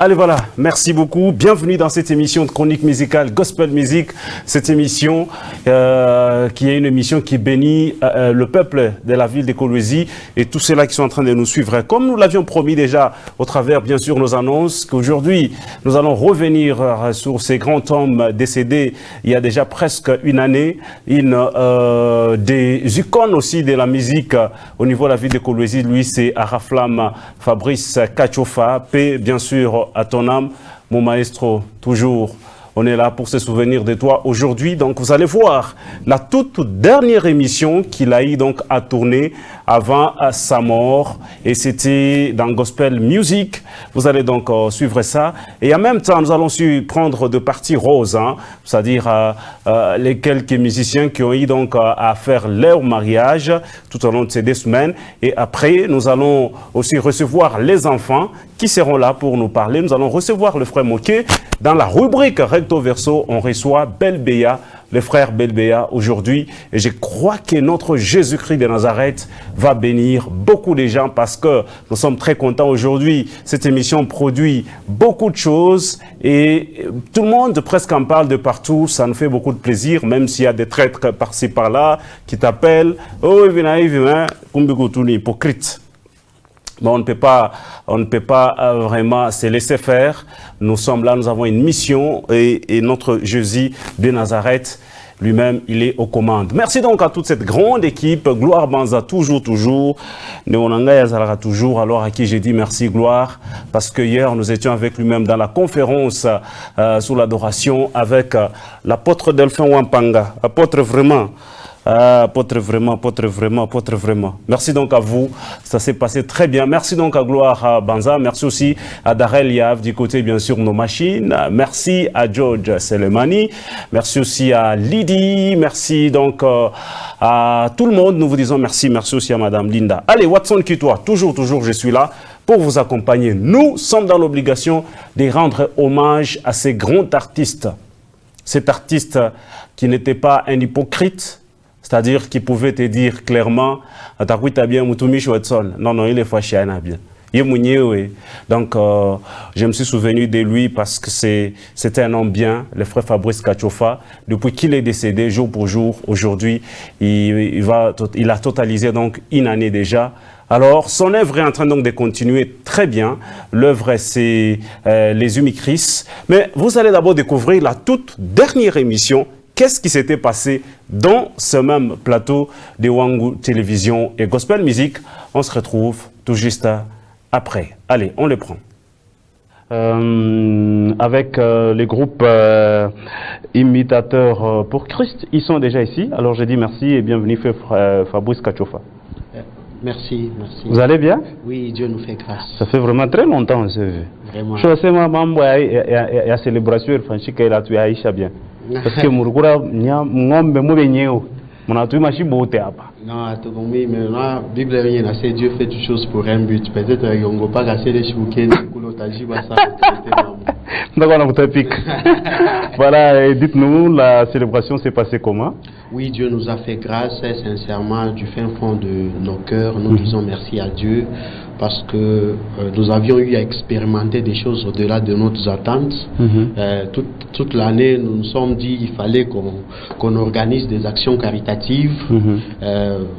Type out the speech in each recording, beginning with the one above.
Allez, voilà, merci beaucoup. Bienvenue dans cette émission de chronique musicale Gospel Music. Cette émission qui est une émission qui bénit le peuple de la ville de Kolwezi et tous ceux-là qui sont en train de nous suivre. Comme nous l'avions promis déjà au travers, bien sûr, nos annonces, qu'aujourd'hui, nous allons revenir sur ces grands hommes décédés il y a déjà presque une année. Des icônes aussi de la musique au niveau de la ville de Kolwezi, lui, c'est Araflam Fabrice Kachofa, paix, bien sûr, à ton âme, mon maestro, toujours. On est là pour se souvenir de toi aujourd'hui. Donc, vous allez voir la toute dernière émission qu'il a eu donc à tourner avant sa mort. Et c'était dans Gospel Music. Vous allez donc suivre ça. Et en même temps, nous allons prendre de parties roses, hein, c'est-à-dire les quelques musiciens qui ont eu donc à faire leur mariage tout au long de ces 2 semaines. Et après, nous allons aussi recevoir les enfants qui seront là pour nous parler. Nous allons recevoir le frère Moké. Dans la rubrique Recto Verso, on reçoit Belbéa, le frère Belbéa aujourd'hui. Et je crois que notre Jésus-Christ de Nazareth va bénir beaucoup de gens parce que nous sommes très contents aujourd'hui. Cette émission produit beaucoup de choses et tout le monde presque en parle de partout. Ça nous fait beaucoup de plaisir, même s'il y a des traîtres par-ci par-là qui t'appellent. Oh, viens, hypocrite. Mais on ne peut pas vraiment se laisser faire. Nous sommes là, nous avons une mission et notre Jésus de Nazareth, lui-même, il est aux commandes. Merci donc à toute cette grande équipe. Gloire Banza, toujours. Neonanga Yazalara, toujours. Alors à qui j'ai dit merci, Gloire, parce que hier, nous étions avec lui-même dans la conférence sur l'adoration avec l'apôtre Delphin Wampanga. Apôtre vraiment. Apôtre vraiment. Merci donc à vous, ça s'est passé très bien. Merci donc à Gloire à Banza, merci aussi à Darel Yav du côté bien sûr nos machines, merci à George Selemani, merci aussi à Lydie, merci donc à tout le monde, nous vous disons merci aussi à Madame Linda. Allez, Watson Kitoa, toujours je suis là pour vous accompagner. Nous sommes dans l'obligation de rendre hommage à ces grands artistes, cet artiste qui n'était pas un hypocrite, c'est-à-dire qu'il pouvait te dire clairement, non, il est fâché, bien. Donc, je me suis souvenu de lui parce que c'était un homme bien, le frère Fabrice Kachofa. Depuis qu'il est décédé, jour pour jour, aujourd'hui, il a totalisé donc une année déjà. Alors, son œuvre est en train donc de continuer très bien. L'œuvre, c'est les Umikris. Mais vous allez d'abord découvrir la toute dernière émission. Qu'est-ce qui s'était passé dans ce même plateau de Wangu Télévision et Gospel Music? On se retrouve tout juste après. Allez, on les prend. Avec les groupes imitateurs pour Christ, ils sont déjà ici. Alors je dis merci et bienvenue Fabrice Kachofa. Merci. Vous allez bien? Oui, Dieu nous fait grâce. Ça fait vraiment très longtemps, on s'est vu. Vraiment. Je sais que la célébration, tu as Aïcha bien. Parce que Murugura, ngombe mubenyeo, monatu machi bote apa. Non, tout mais la Bible rien assez Dieu fait toutes choses pour un but. Peut-être yongo pas gasser les chouken, kulotaji basa. D'accord, on vous pique. Voilà, dites-nous, la célébration s'est passée comment? Oui, Dieu nous a fait grâce, sincèrement, du fin fond de nos cœurs. Nous disons merci à Dieu parce que nous avions eu à expérimenter des choses au-delà de nos attentes. Toute l'année, nous nous sommes dit qu'il fallait qu'on organise des actions caritatives.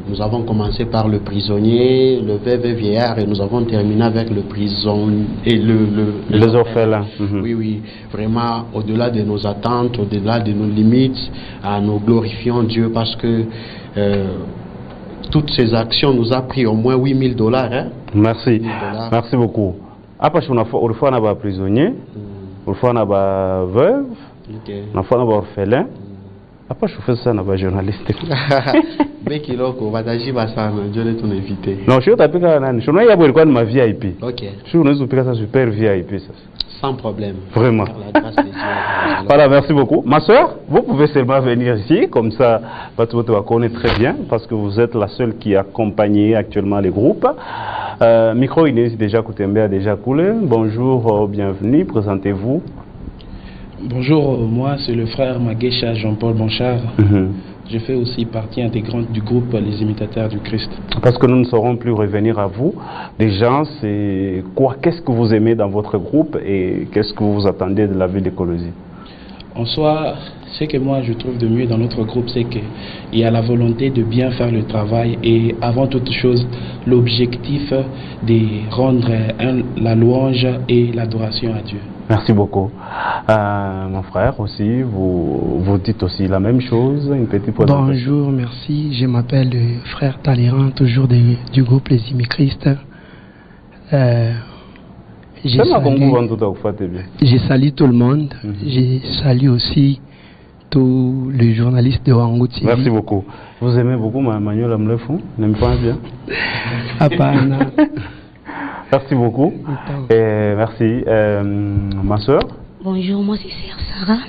Nous avons commencé par le prisonnier, le veuve et vieillard, et nous avons terminé avec le prison et les orphelins. Oui, vraiment au-delà de nos attentes, au-delà de nos limites, nous glorifions Dieu parce que toutes ces actions nous a pris au moins $8,000. Hein? Merci. Merci beaucoup. Après, on a des prisonniers, on a des veuves, on a des orphelins. Après, je fais ça, on a des journalistes. Mais qui l'ont va d'agir, je vais t'en éviter. Non, je suis tapé quand même. Je suis pas ma VIP. Ok. Je suis super VIP. Sans problème. Vraiment. Voilà, merci beaucoup. Ma soeur, vous pouvez seulement venir ici, comme ça, votre va connaître très bien, parce que vous êtes la seule qui accompagne actuellement les groupes. Micro Inès déjà Koutembe a déjà coulé. Bonjour, bienvenue, présentez-vous. Bonjour, moi c'est le frère Maguesha Jean-Paul Bonchard. Je fais aussi partie intégrante du groupe Les Imitateurs du Christ. Parce que nous ne saurons plus revenir à vous. Déjà, c'est quoi? Qu'est-ce que vous aimez dans votre groupe et qu'est-ce que vous attendez de la ville de Colosie? En soi, ce que moi je trouve de mieux dans notre groupe, c'est qu'il y a la volonté de bien faire le travail et avant toute chose, l'objectif de rendre la louange et l'adoration à Dieu. Merci beaucoup. Mon frère aussi, vous dites aussi la même chose, une petite présentation. Bonjour, merci. Je m'appelle le frère Talleyrand, toujours du groupe Les Imicristes. Je salue tout le monde. Je salue aussi tous les journalistes de Wango TV. Merci beaucoup. Vous aimez beaucoup Manuel Amlefou? N'aime pas bien? Apana. Merci beaucoup. Et merci. Ma soeur? Bonjour, moi c'est Sœur Sarah.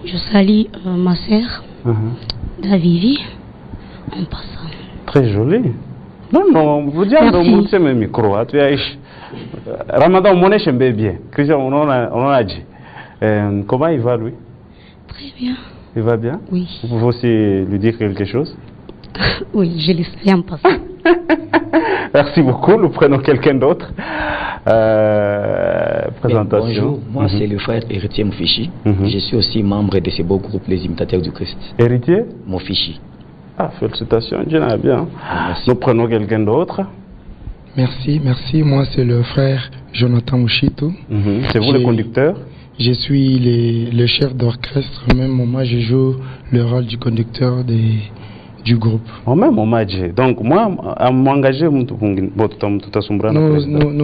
Je salue ma sœur, Davivi, en passant. Très joli. Non, vous dites que vous micro. Ramadan, mon échelle bien. Christian, on a dit. Comment il va lui? Très bien. Il va bien? Oui. Vous pouvez aussi lui dire quelque chose? Oui, je le salue en passant. Merci beaucoup. Nous prenons quelqu'un d'autre. Présentation. Bonjour, moi c'est le frère Héritier Mofichi. Je suis aussi membre de ce beau groupe Les Imitateurs du Christ. Héritier Mofichi. Ah, félicitations, Dieu l'a bien. Merci. Nous prenons quelqu'un d'autre. Merci. Moi c'est le frère Jonathan Mouchitou. C'est vous le conducteur? Je suis le chef d'orchestre. Même moi je joue le rôle du conducteur du groupe. Même hommage. Donc moi, à m'engager, nous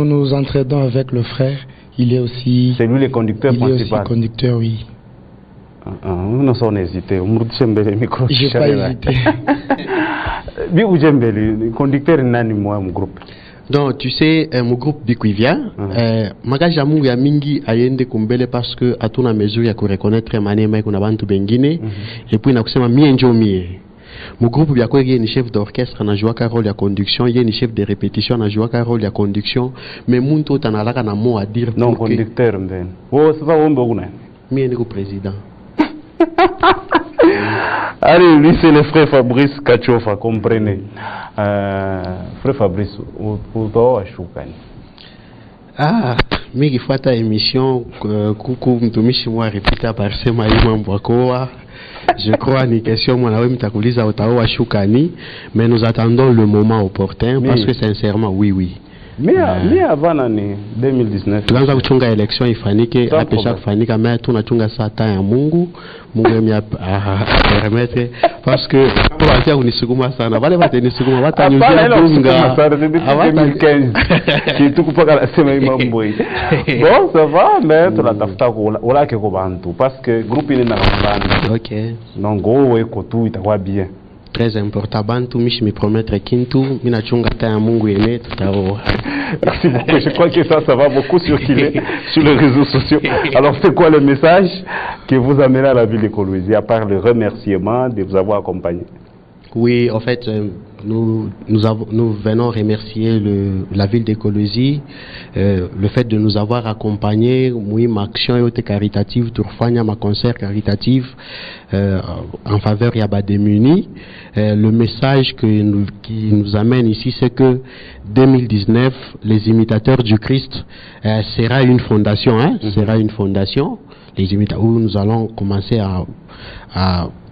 nous entraînons avec le frère. Il est aussi. C'est lui le conducteur principal. Il est aussi conducteur, oui. Nous sommes hésités. Je n'ai pas hésité. Le conducteur est mon groupe. Donc, tu sais, mon groupe Bikuivia, magaja mungu ya mingi ayende kumbele parce que à toute mesure ya kureconnaître manema iko na bantu bengine et puis na kusema mie njo mie. Mon groupe bya kweli ni chef d'orchestre na jouaka rôle ya conduction, yé ni chef de répétition na jouaka rôle ya conduction, mais muntu tanalaka na mot à dire. Non, conducteur mben. Oh, c'est pas ombe kuna. Mie ni ko président. Allez, lui c'est le frère Fabrice Kachofa, comprenez. Frère Fabrice, où toi Shukani? Ah, mais il faut ta émission, coucou, mtumishi mwa répéta par sema yuma mbwakoa. Je crois ni question moi nawe mtakuliza utaoa Shukani, mais nous attendons le moment opportun parce que sincèrement oui. Mais avant l'année 2019 tunaanza kuchunga election ifanike apesha kufanika mais tunachunga saa ya Mungu permettre parce que pour atia kunisukuma sana wale watanisukuma watanyuzia bunga 2015 kitu kupaka la sema mambo hii. Bon ça va mais tunatafuta wala ke ko bantu parce que groupe ile na kabanda. OK. Donc go eko tu itakuwa bien. Très important. Bantu mishi me promettre kintu mina chunga ta ya Mungu yene tutaoa. Merci beaucoup. Je crois que ça va beaucoup circuler sur les réseaux sociaux. Alors c'est quoi le message que vous amenez à la ville de Colosie à part le remerciement de vous avoir accompagné? Oui, en fait, nous venons remercier la ville de Colosie, le fait de nous avoir accompagnés, ma action caritative, turfanya ma concert caritatif en faveur Yaba démunis. Le message qui nous amène ici, c'est que 2019, les imitateurs du Christ sera une fondation, sera une fondation. Les imitateurs où nous allons commencer à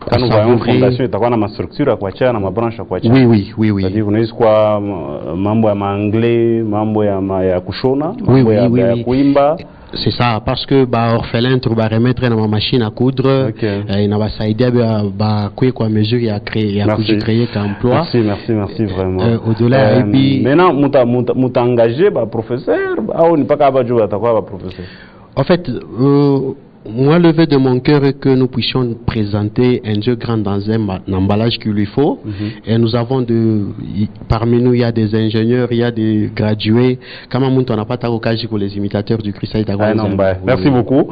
quand nous voyons fondation, il y a une structure à quoi il y a une branche à quoi il y a. Oui. C'est-à-dire qu'on est quoi, mambo ya anglais, mambo ya kushona, mambo ya kuimba. C'est ça, parce que orphelin tu vas remettre dans ma machine à coudre, et na ba saidia quoi mesure ya créer emploi. Merci vraiment. Au-delà et puis maintenant muta engagé professeur, ou ni pas capable de jouer à professeur. En fait, moi, le vœu de mon cœur est que nous puissions présenter un Dieu grand dans un emballage qu'il lui faut. Et nous avons parmi nous, il y a des ingénieurs, il y a des gradués. Comment on n'a pas d'occasion pour les imitateurs du Christ. Merci beaucoup.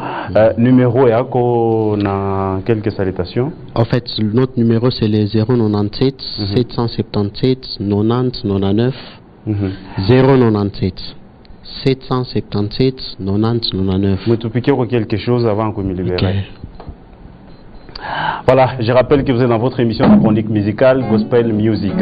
Numéro et na quelques salutations. En fait, notre numéro c'est le 097 777 90 99 097. 777 90 99. Vous te piquez quelque chose avant que me libère. Voilà, je rappelle que vous êtes dans votre émission de chronique musicale Gospel Music.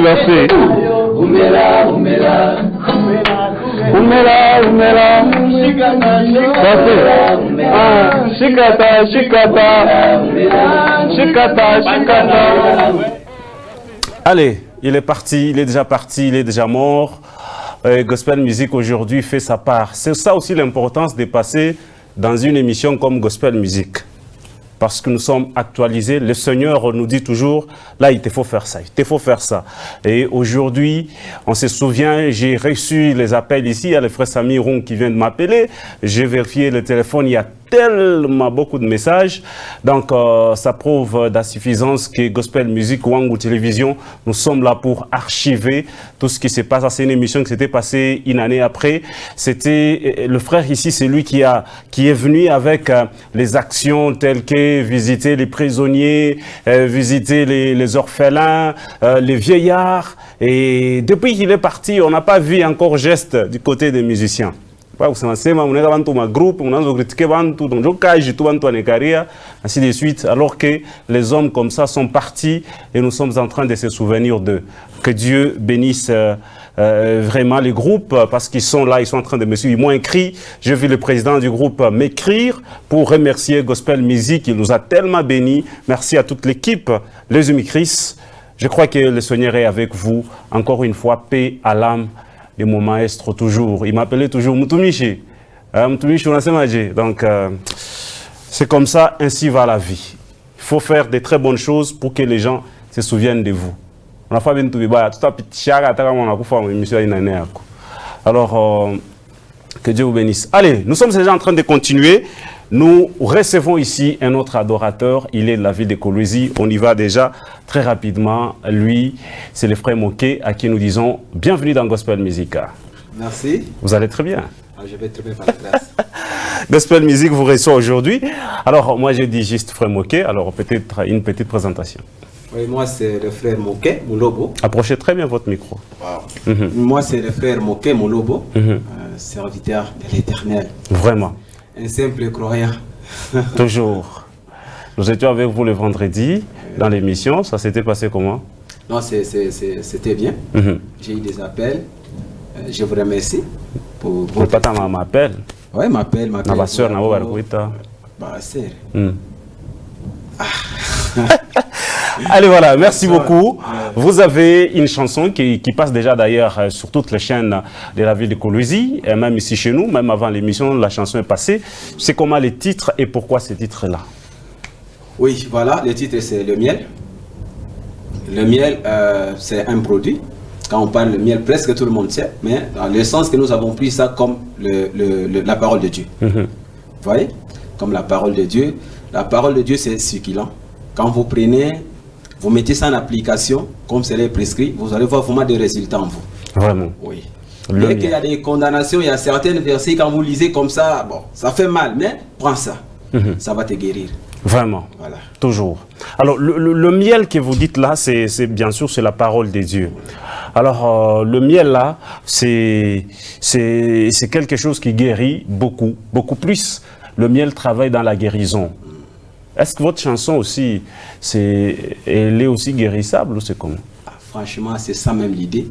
Merci. Allez, il est parti, il est déjà parti, il est déjà mort. Gospel Music aujourd'hui fait sa part. C'est ça aussi l'importance de passer dans une émission comme Gospel Music. Parce que nous sommes actualisés, le Seigneur nous dit toujours, là il te faut faire ça, il te faut faire ça. Et aujourd'hui, on se souvient, j'ai reçu les appels ici, il y a le frère Samiron qui vient de m'appeler, j'ai vérifié le téléphone, il y a tellement beaucoup de messages, donc ça prouve d'insuffisance que Gospel Music, Wangu Télévision, nous sommes là pour archiver tout ce qui se passe. C'est une émission qui s'était passée une année après. C'était le frère ici, c'est lui qui est venu avec les actions telles que visiter les prisonniers, visiter les orphelins, les vieillards. Et depuis qu'il est parti, on n'a pas vu encore geste du côté des musiciens. Ainsi de suite, alors que les hommes comme ça sont partis et nous sommes en train de se souvenir d'eux. Que Dieu bénisse vraiment les groupes, parce qu'ils sont là, ils sont en train de me suivre. Ils m'ont écrit, j'ai vu le président du groupe m'écrire pour remercier Gospel Music, il nous a tellement bénis. Merci à toute l'équipe, les Umikris. Je crois que le Seigneur est avec vous. Encore une fois, paix à l'âme de mon maestro toujours. Il m'appelait toujours Mutumishi. Mutumishi, on a semagé. Donc, c'est comme ça, ainsi va la vie. Il faut faire de très bonnes choses pour que les gens se souviennent de vous. On a fait bien tout le monde. Alors, que Dieu vous bénisse. Allez, nous sommes déjà en train de continuer. Nous recevons ici un autre adorateur, il est de la ville de Kolwezi. On y va déjà très rapidement. Lui, c'est le frère Moké à qui nous disons bienvenue dans Gospel Music. Merci. Vous allez très bien. Je vais très bien par la grâce. Gospel Music vous reçoit aujourd'hui. Alors, moi je dis juste frère Moké, alors peut-être une petite présentation. Oui, moi c'est le frère Moké Moulobo. Approchez très bien votre micro. Wow. Moi c'est le frère Moké Moulobo, serviteur de l'Éternel. Vraiment. Un simple croyant. Toujours. Nous étions avec vous le vendredi dans l'émission. Ça s'était passé comment? Non, c'était bien. J'ai eu des appels. Je vous remercie. Mais pas ta m'appelle. Oui, m'appelle. Ma soeur, na barkuita. Bah, sœur. Allez, voilà, merci beaucoup. Vous avez une chanson qui passe déjà d'ailleurs sur toutes les chaînes de la ville de Kolwezi, et même ici chez nous, même avant l'émission, la chanson est passée. C'est comment les titres et pourquoi ces titres-là? Oui, voilà, le titre c'est le miel. Le miel, c'est un produit. Quand on parle de miel, presque tout le monde sait, mais dans le sens que nous avons pris ça comme la parole de Dieu. Vous voyez? Comme la parole de Dieu. La parole de Dieu, c'est succulent. Quand vous prenez, vous mettez ça en application, comme c'est prescrit, vous allez voir vraiment des résultats en vous. Vraiment? Oui. Dès qu'il y a des condamnations, il y a certaines versets, quand vous lisez comme ça, bon, ça fait mal, mais prends ça. ça va te guérir. Vraiment, Voilà. toujours. Alors, le miel que vous dites là, c'est bien sûr, c'est la parole de Dieu. Alors, le miel là, c'est quelque chose qui guérit beaucoup, beaucoup plus. Le miel travaille dans la guérison. Est-ce que votre chanson aussi, elle est aussi guérissable ou c'est comment? Franchement, c'est ça même l'idée.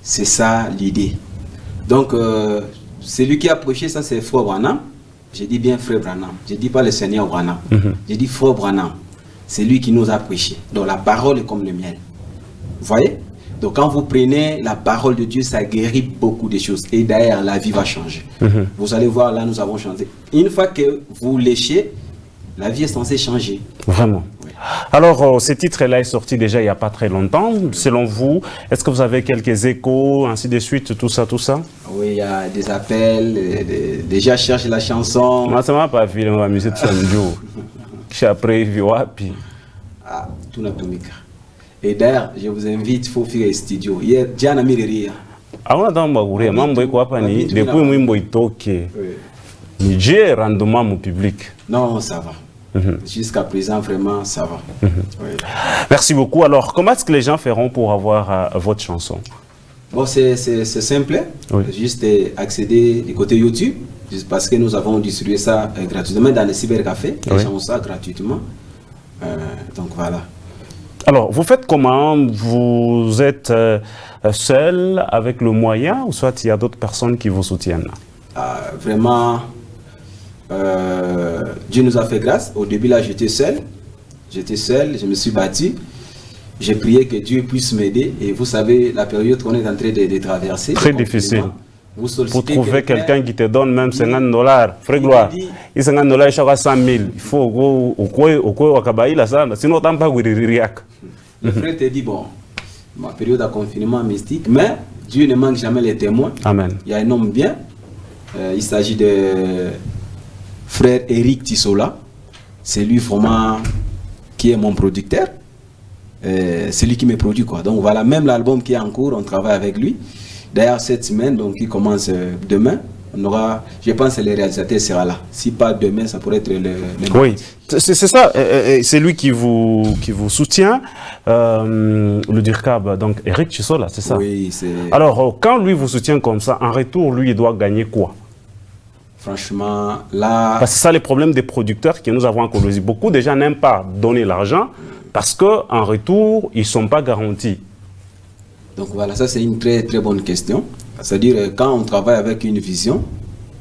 C'est ça l'idée. Donc, celui qui a prêché ça, c'est Frère Branham. Je dis bien Frère Branham. Je ne dis pas le Seigneur Branham. Je dis Frère Branham. C'est lui qui nous a prêché. Donc, la parole est comme le miel. Vous voyez? Donc, quand vous prenez la parole de Dieu, ça guérit beaucoup de choses. Et d'ailleurs, la vie va changer. Vous allez voir, là, nous avons changé. Une fois que vous léchez, la vie est censée changer. Vraiment. Oui. Alors, ce titre-là est sorti déjà il n'y a pas très longtemps. Selon vous, est-ce que vous avez quelques échos, ainsi de suite, tout ça? Oui, il y a des appels, déjà cherche la chanson. Moi, ça m'a pas vu, on va amuser tout ça un jour. Je suis après, puis. Ah, tout n'a pas mis. Et d'ailleurs, je vous invite, il faut faire un studio. Hier, Diana Mireria. Avant d'en mambo quoi pas ni depuis mwimbo itoke. Niger rendement mon public. Non, ça va. Jusqu'à présent, vraiment, ça va. Oui. Merci beaucoup. Alors, comment est-ce que les gens feront pour avoir votre chanson? Bon, c'est simple. Oui. Juste accéder du côté YouTube, juste parce que nous avons distribué ça gratuitement dans les cybercafés. Les gens ont ça gratuitement. Donc voilà. Alors, vous faites comment? Vous êtes seul avec le moyen ou soit il y a d'autres personnes qui vous soutiennent? Vraiment, Dieu nous a fait grâce. Au début, là, j'étais seul. Je me suis battu. J'ai prié que Dieu puisse m'aider. Et vous savez, la période qu'on est en train de traverser. Très difficile. Pour trouver quelqu'un qui te donne même $50. Frère Gloire, il $50 chaque 100 000. Il faut au Kabaï là ça. Sinon, t'as pas riak. Le frère te dit, bon, ma période de confinement mystique, mais Dieu ne manque jamais les témoins. Amen. Il y a un homme bien. Il s'agit de frère Eric Tissola. C'est lui vraiment qui est mon producteur. C'est lui qui me produit quoi. Donc voilà, même l'album qui est en cours, on travaille avec lui. D'ailleurs cette semaine, donc qui commence demain, on aura, je pense que le réalisateur sera là. Si pas demain, ça pourrait être le oui, c'est ça. C'est lui qui vous soutient. Le DIRCAB, donc Eric Tissola, c'est ça. Oui, c'est. Alors quand lui vous soutient comme ça, en retour, lui il doit gagner quoi? Franchement, là. Parce que c'est ça les problèmes des producteurs que nous avons en Colombie. Beaucoup de gens n'aiment pas donner l'argent parce qu'en retour, ils ne sont pas garantis. Donc voilà, ça c'est une très très bonne question. C'est-à-dire quand on travaille avec une vision,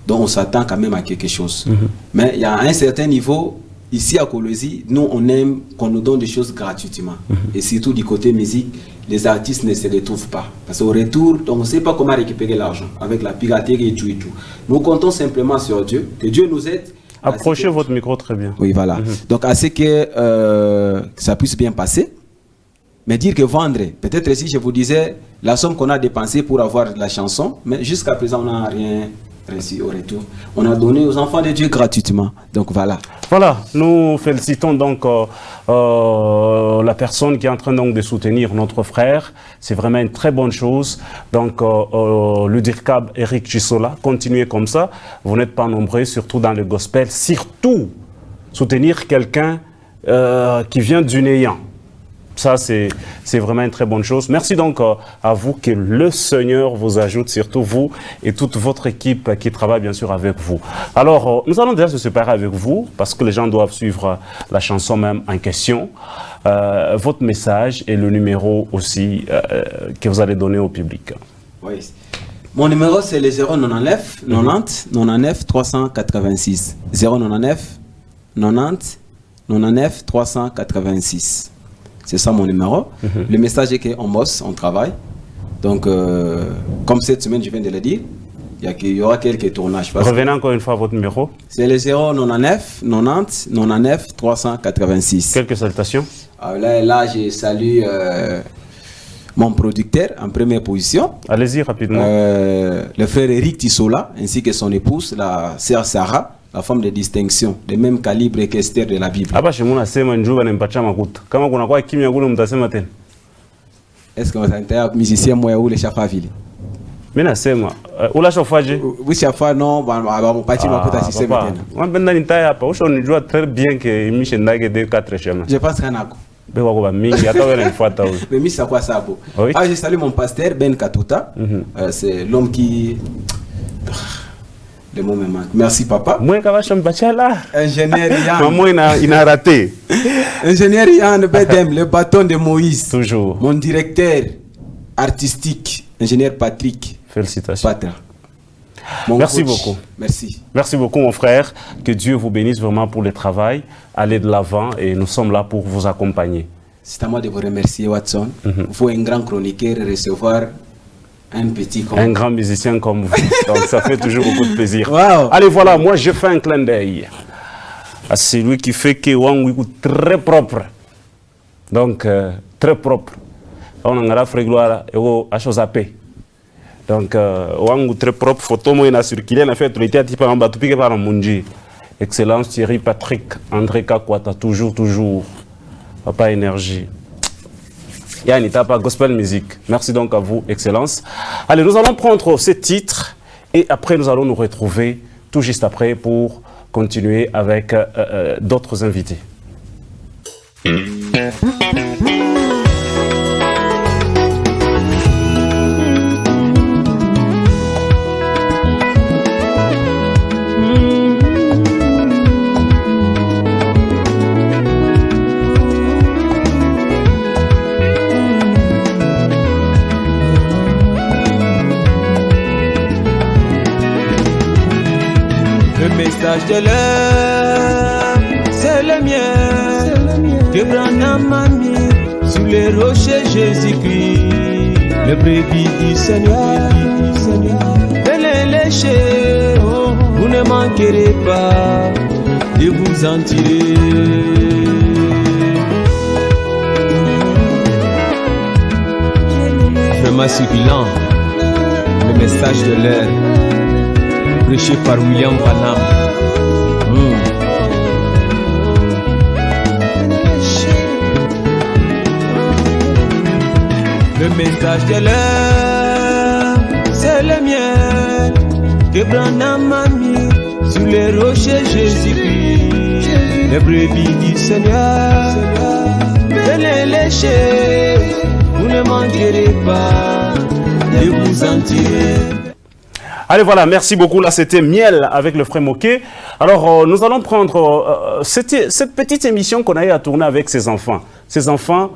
donc on s'attend quand même à quelque chose. Mais il y a un certain niveau, ici à Colombie, nous on aime qu'on nous donne des choses gratuitement. Et surtout du côté musique, les artistes ne se retrouvent pas. Parce qu'au retour, donc on ne sait pas comment récupérer l'argent avec la piraterie et tout et tout. Nous comptons simplement sur Dieu, que Dieu nous aide. Approchez votre micro très bien. Oui, voilà. Donc à ce que ça puisse bien passer. Mais dire que vendre, peut-être si je vous disais la somme qu'on a dépensée pour avoir la chanson, mais jusqu'à présent on n'a rien reçu au retour. On a donné aux enfants de Dieu gratuitement. Donc voilà. Voilà, nous félicitons donc la personne qui est en train donc de soutenir notre frère. C'est vraiment une très bonne chose. Donc le DIRCAB Eric Tissola, continuez comme ça. Vous n'êtes pas nombreux, surtout dans le gospel. Surtout, soutenir quelqu'un qui vient du néant. Ça, c'est vraiment une très bonne chose. Merci donc à vous, que le Seigneur vous ajoute, surtout vous et toute votre équipe qui travaille bien sûr avec vous. Alors, nous allons déjà se séparer avec vous parce que les gens doivent suivre la chanson même en question. Votre message et le numéro aussi que vous allez donner au public. Oui. Mon numéro, c'est le 099 90 99 386. 099 90 99 386. C'est ça mon numéro. Le message est qu'on bosse, on travaille. Donc, comme cette semaine, je viens de le dire, il y aura quelques tournages. Revenez encore une fois à votre numéro. C'est le 099 90 99 386. Quelques salutations. Là, je salue mon producteur en première position. Allez-y rapidement. Le frère Eric Tissola, ainsi que son épouse, la sœur Sarah. La femme de distinction, de même calibre qu'Esther de la Bible. Est-ce que vous êtes un musicien moi ou les chafavili? Mais nasema Où la chauffage? Oui, chafa non, mon parti m'a pas assisté maintenant. Moi, maintenant, il n'y a pas. On joue très bien que Michel Nagé de 4 chemins. Je pense qu'il y en a. Mais c'est quoi ça? Je salue mon pasteur Ben Katouta. C'est l'homme qui. Le mot me manque. Merci papa. Moi, ingénieur Yann. Maman, il a raté. Ingénieur Yann Bedem, le bâton de Moïse. Toujours. Mon directeur artistique, ingénieur Patrick. Félicitations. Patra. Merci beaucoup. Merci. Merci beaucoup, mon frère. Que Dieu vous bénisse vraiment pour le travail. Allez de l'avant et nous sommes là pour vous accompagner. C'est à moi de vous remercier, Watson. Il faut un grand chroniqueur recevoir un petit comme un grand musicien comme vous. Donc ça fait toujours beaucoup de plaisir. Wow. Allez, voilà, moi je fais un clin d'œil à celui qui fait que Wangou très propre. Donc, très propre. On a un gloire et à chose à paix. Donc, Wangou très propre, photo moi a circulé, on a fait autorité à type en bas, tout piqué par un Munji. Excellence Thierry Patrick, André Kakwata, toujours. Papa Énergie. Yann Itapa, Gospel Musique. Merci donc à vous, Excellence. Allez, nous allons prendre ce titre et après nous allons nous retrouver tout juste après pour continuer avec d'autres invités. De l'heure, c'est le mien que Branham a mis sous les rochers Jésus-Christ, le brebis du Seigneur, venez lécher, vous ne manquerez pas de vous en tirer. Vraiment succulent, le message de l'heure, prêché par William Branham. Le message de l'heure, c'est le mien que Branham a mis sous les rochers Jésus-Christ, les brebis du Seigneur, venez lécher, vous ne manquerez pas de vous en tirer. Allez, voilà, merci beaucoup. Là, c'était Miel avec le frère Moké. Alors, nous allons prendre cette petite émission qu'on a eu à tourner avec ses enfants. Ces enfants,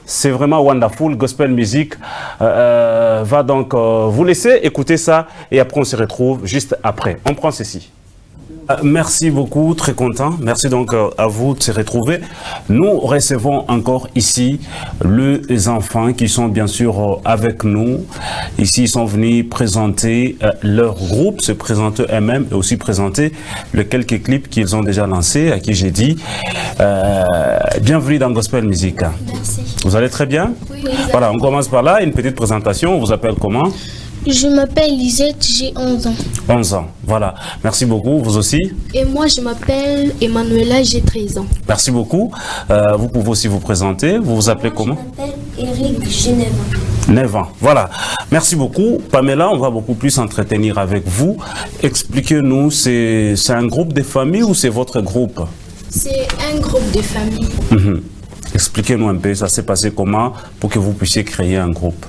c'est vraiment wonderful. Gospel Music va donc vous laisser écouter ça et après, on se retrouve juste après. On prend ceci. Merci beaucoup, très content. Merci donc à vous de se retrouver. Nous recevons encore ici les enfants qui sont bien sûr avec nous. Ici, ils sont venus présenter leur groupe, se présenter eux-mêmes et aussi présenter les quelques clips qu'ils ont déjà lancés, à qui j'ai dit bienvenue dans Gospel Music. Merci. Vous allez très bien? Oui. Voilà, on commence par là, une petite présentation. On vous appelle comment? Je m'appelle Lisette, j'ai 11 ans. 11 ans, voilà. Merci beaucoup, vous aussi? Et moi, je m'appelle Emmanuela, j'ai 13 ans. Merci beaucoup. Vous pouvez aussi vous présenter. Vous vous appelez comment? Je m'appelle Eric, j'ai 9 ans. 9 ans, voilà. Merci beaucoup. Pamela, on va beaucoup plus s'entretenir avec vous. Expliquez-nous, c'est un groupe de famille ou c'est votre groupe? C'est un groupe de famille. Expliquez-nous un peu, ça s'est passé comment pour que vous puissiez créer un groupe?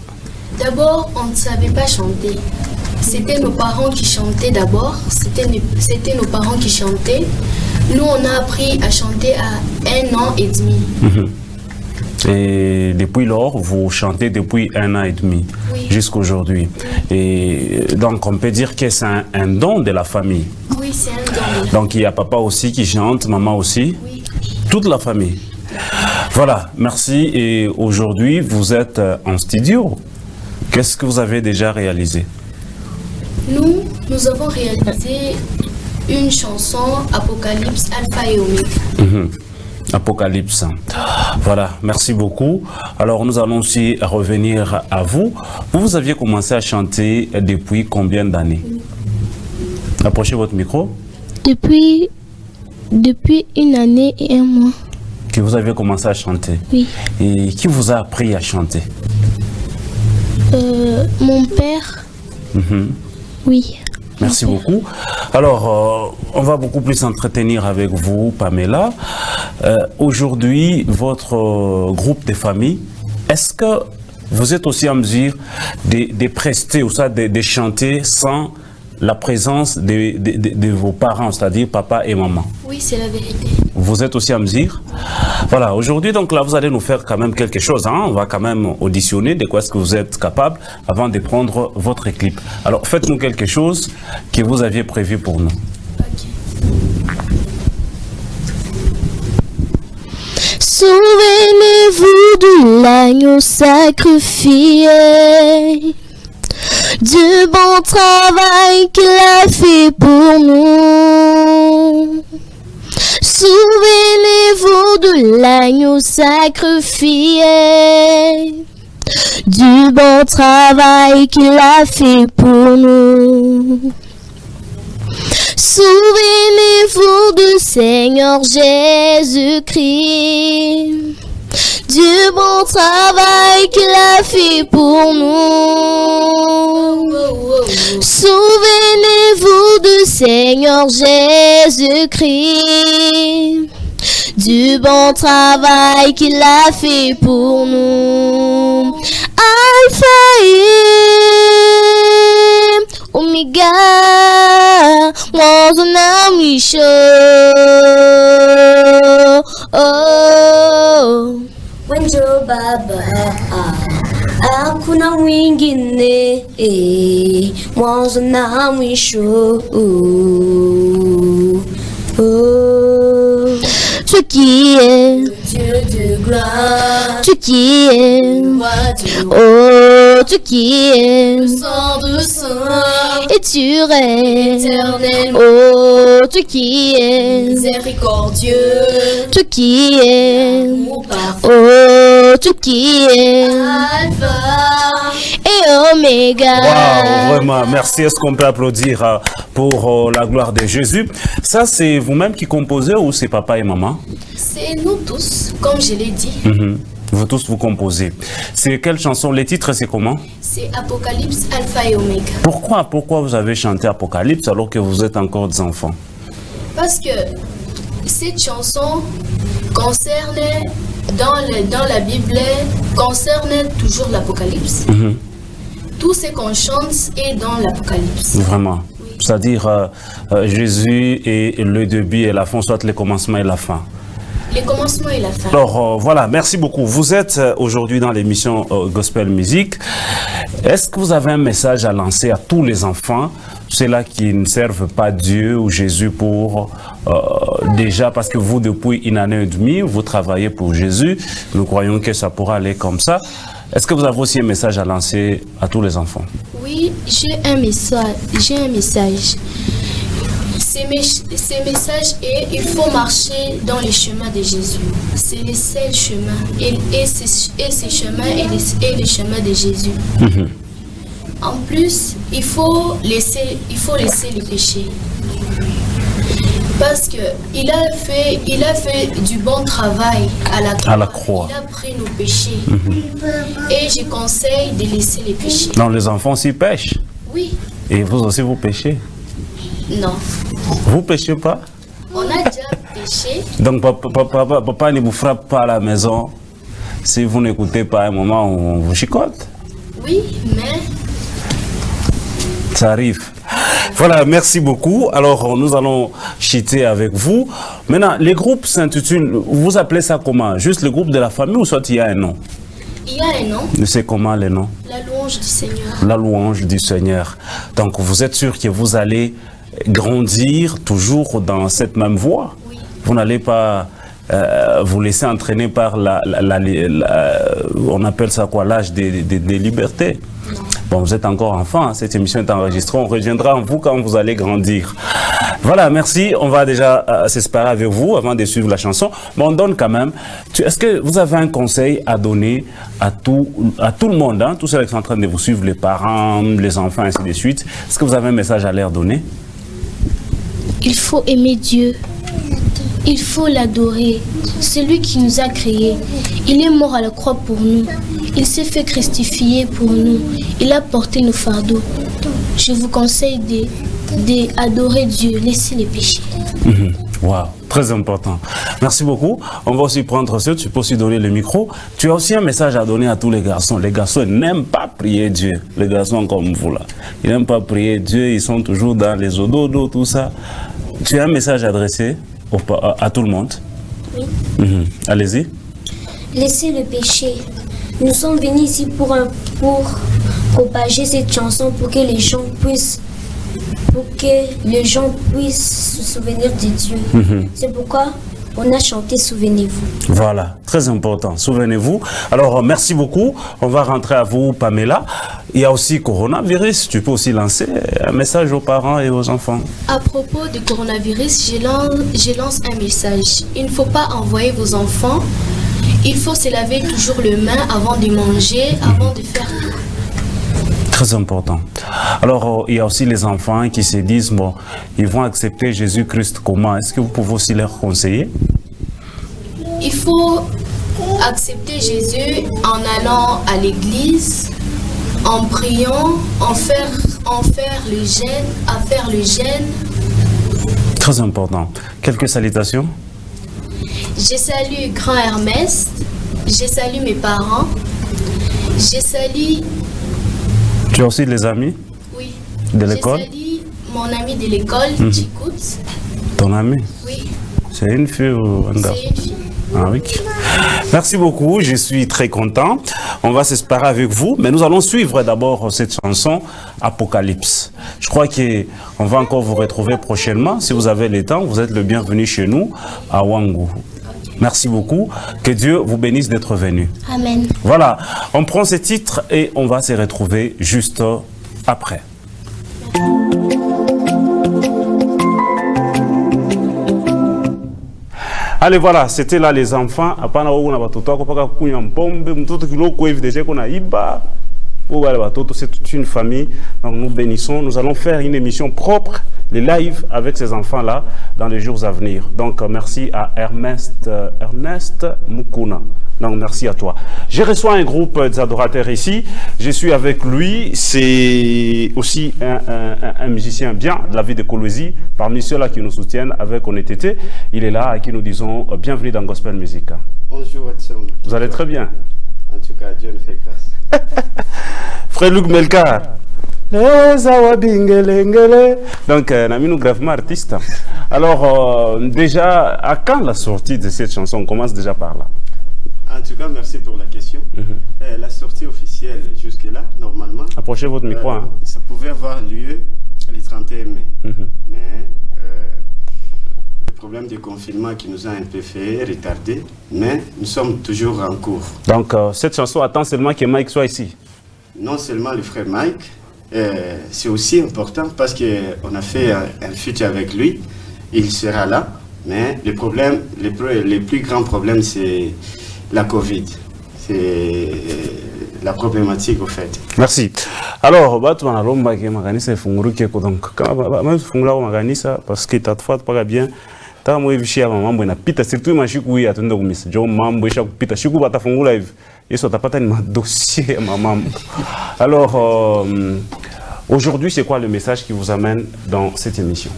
D'abord, on ne savait pas chanter. C'était nos parents qui chantaient d'abord. C'était nos parents qui chantaient. Nous, on a appris à chanter à 1 an et demi. Et depuis lors, vous chantez depuis 1 an et demi, oui, jusqu'à aujourd'hui. Oui. Et donc, on peut dire que c'est un don de la famille. Oui, c'est un don. Donc, il y a papa aussi qui chante, maman aussi. Oui. Toute la famille. Voilà, merci. Et aujourd'hui, vous êtes en studio. Qu'est-ce que vous avez déjà réalisé? Nous avons réalisé une chanson, Apocalypse, Alpha et Oméga. Apocalypse. Voilà, merci beaucoup. Alors, nous allons aussi revenir à vous. Vous aviez commencé à chanter depuis combien d'années? Approchez votre micro. Depuis 1 année et 1 mois. Que vous avez commencé à chanter? Oui. Et qui vous a appris à chanter? Mon père Oui. Merci beaucoup. Alors, on va beaucoup plus s'entretenir avec vous, Pamela. Aujourd'hui, votre groupe de famille, est-ce que vous êtes aussi en mesure de prester ou ça, de chanter sans la présence de vos parents, c'est-à-dire papa et maman? Oui, c'est la vérité. Vous êtes aussi en mesure? Voilà, aujourd'hui, donc là, vous allez nous faire quand même quelque chose. Hein? On va quand même auditionner de quoi est-ce que vous êtes capable avant de prendre votre clip. Alors, faites-nous quelque chose que vous aviez prévu pour nous. Souvenez-vous de l'agneau sacrifié, du bon travail qu'il a fait pour nous. Souvenez-vous de l'agneau sacrifié, du bon travail qu'il a fait pour nous. Souvenez-vous du Seigneur Jésus-Christ, du bon travail qu'il a fait pour nous. Souvenez-vous du Seigneur Jésus-Christ, du bon travail qu'il a fait pour nous. Alpha et Omega, mwanzo mwisho. Wenjo Baba, hakuna mwingine, mwanzo na mwisho. Tu qui es Dieu de gloire, tu qui es roi du monde, oh, tu qui es sang de sang, et tu règnes éternel, oh, tu qui es miséricordieux, tu qui es amour parfait, oh, tu qui es Alpha et Oméga. Wow, vraiment, merci. Est-ce qu'on peut applaudir pour la gloire de Jésus? Ça, c'est vous-même qui composez ou c'est papa et maman? C'est nous tous, comme je l'ai dit. Vous tous, vous composez. C'est quelle chanson? Les titres, c'est comment? C'est Apocalypse, Alpha et Oméga. Pourquoi vous avez chanté Apocalypse alors que vous êtes encore des enfants? Parce que cette chanson concernait, dans la Bible, concernait toujours l'Apocalypse. Tout ce qu'on chante est dans l'Apocalypse. Vraiment. Oui. C'est-à-dire Jésus et le début et la fin, soit le commencement et la fin. Le commencement et la fin. Alors voilà, merci beaucoup. Vous êtes aujourd'hui dans l'émission Gospel Music. Est-ce que vous avez un message à lancer à tous les enfants, ceux-là qui ne servent pas Dieu ou Jésus pour déjà, parce que vous, depuis une année et demie, vous travaillez pour Jésus. Nous croyons que ça pourra aller comme ça. Est-ce que vous avez aussi un message à lancer à tous les enfants? Oui, j'ai un message. Ces messages et il faut marcher dans les chemins de Jésus. C'est le seul chemin. Et ces chemins et les chemins de Jésus. En plus, il faut laisser les péchés. Parce qu'il a fait du bon travail à la croix. Il a pris nos péchés. Et je conseille de laisser les péchés. Non, les enfants aussi pêchent. Oui. Et vous aussi, vous péchez? Non. Vous péchez pas? On a déjà péché. Donc papa ne vous frappe pas à la maison si vous n'écoutez pas un moment où on vous chicote? Oui, mais... ça arrive. Voilà, merci beaucoup. Alors, nous allons chiter avec vous. Maintenant, les groupes s'intitulent, vous appelez ça comment? Juste le groupe de la famille ou soit il y a un nom? Il y a un nom. C'est comment le nom? La louange du Seigneur. La louange du Seigneur. Donc, vous êtes sûr que vous allez grandir toujours dans cette même voie? Oui. Vous n'allez pas vous laisser entraîner par on appelle ça quoi, l'âge des libertés? Non. Bon, vous êtes encore enfant, hein, cette émission est enregistrée, on reviendra en vous quand vous allez grandir. Voilà, merci, on va déjà s'espérer avec vous avant de suivre la chanson, mais on donne quand même, est-ce que vous avez un conseil à donner à tout le monde, hein, tous ceux qui sont en train de vous suivre, les parents, les enfants, ainsi de suite, est-ce que vous avez un message à leur donner? Il faut aimer Dieu. Il faut l'adorer. C'est lui qui nous a créés. Il est mort à la croix pour nous. Il s'est fait christifier pour nous. Il a porté nos fardeaux. je vous conseille d'adorer Dieu, laissez les péchés. Wow, très important. Merci beaucoup. On va aussi prendre ce, tu peux aussi donner le micro. Tu as aussi un message à donner à tous les garçons. Les garçons n'aiment pas prier Dieu. Les garçons comme vous là. Ils n'aiment pas prier Dieu, ils sont toujours dans les ododos, tout ça. Tu as un message adressé à tout le monde? Oui. Allez-y. Laissez le péché. Nous sommes venus ici pour propager cette chanson pour que les gens puissent se souvenir de Dieu. C'est pourquoi on a chanté Souvenez-vous. Voilà, très important. Souvenez-vous. Alors, merci beaucoup. On va rentrer à vous, Pamela. Il y a aussi coronavirus. Tu peux aussi lancer un message aux parents et aux enfants. À propos du coronavirus, je lance un message. Il ne faut pas envoyer vos enfants. Il faut se laver toujours les mains avant de manger, avant de faire tout. Très important. Alors, il y a aussi les enfants qui se disent, bon, ils vont accepter Jésus-Christ comment? Est-ce que vous pouvez aussi leur conseiller? Il faut accepter Jésus en allant à l'église, en priant, à faire le jeûne. Très important. Quelques salutations. Je salue Grand Hermès, je salue mes parents, je salue... Tu as aussi des amis? Oui. De l'école? Je salue mon ami de l'école, Chikout. Ton ami? Oui. C'est une fille ou un gars? C'est une fille. Ah oui. Merci beaucoup, je suis très content. On va se séparer avec vous, mais nous allons suivre d'abord cette chanson Apocalypse. Je crois qu'on va encore vous retrouver prochainement. Si vous avez le temps, vous êtes le bienvenu chez nous à Wangou. Merci beaucoup. Que Dieu vous bénisse d'être venu. Amen. Voilà, on prend ce titre et on va se retrouver juste après. Allez, voilà, c'était là les enfants. C'est toute une famille. Donc nous bénissons. Nous allons faire une émission propre, les lives avec ces enfants-là dans les jours à venir. Donc merci à Ernest Mukuna. Donc merci à toi. Je reçois un groupe d'adorateurs ici. Je suis avec lui. C'est aussi un musicien bien de la ville de Kolwezi. Parmi ceux-là qui nous soutiennent avec honnêteté, il est là à qui nous disons bienvenue dans Gospel Music. Bonjour Watson. Vous allez très bien. En tout cas, Dieu nous fait grâce. Frère Luc Melkar. Donc, nous gravement artiste. Alors, déjà, à quand la sortie de cette chanson? On commence déjà par là. En tout cas, merci pour la question. La sortie officielle jusque-là, normalement... Approchez votre micro. Hein. Ça pouvait avoir lieu le 31 mai. Mais le problème du confinement qui nous a un peu fait retarder, mais nous sommes toujours en cours. Donc, cette chanson attend seulement que Mike soit ici? Non seulement le frère Mike, c'est aussi important parce qu'on a fait un feat avec lui, il sera là, mais le problème, le plus grand problème, c'est la Covid. C'est la problématique au fait. Merci. Alors, parce que pas bien. Surtout alors, aujourd'hui, c'est quoi le message qui vous amène dans cette émission?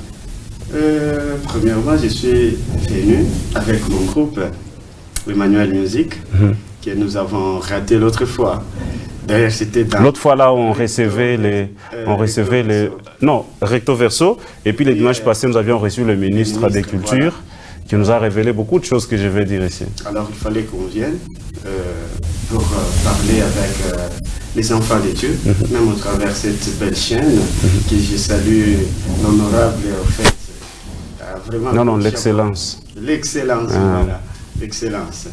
Premièrement, je suis venu avec mon groupe Emmanuel Music, que nous avons raté l'autre fois. D'ailleurs, c'était dans... L'autre fois, là, on recevait les... Non, recto verso. Et puis, les dimanches passés, nous avions reçu le ministre des Cultures, voilà, qui nous a révélé beaucoup de choses que je vais dire ici. Alors, il fallait qu'on vienne pour parler avec les enfants de Dieu, même au travers cette belle chaîne, que je salue l'honorable, en fait, vraiment... Non, l'excellence. L'excellence, voilà, l'excellence.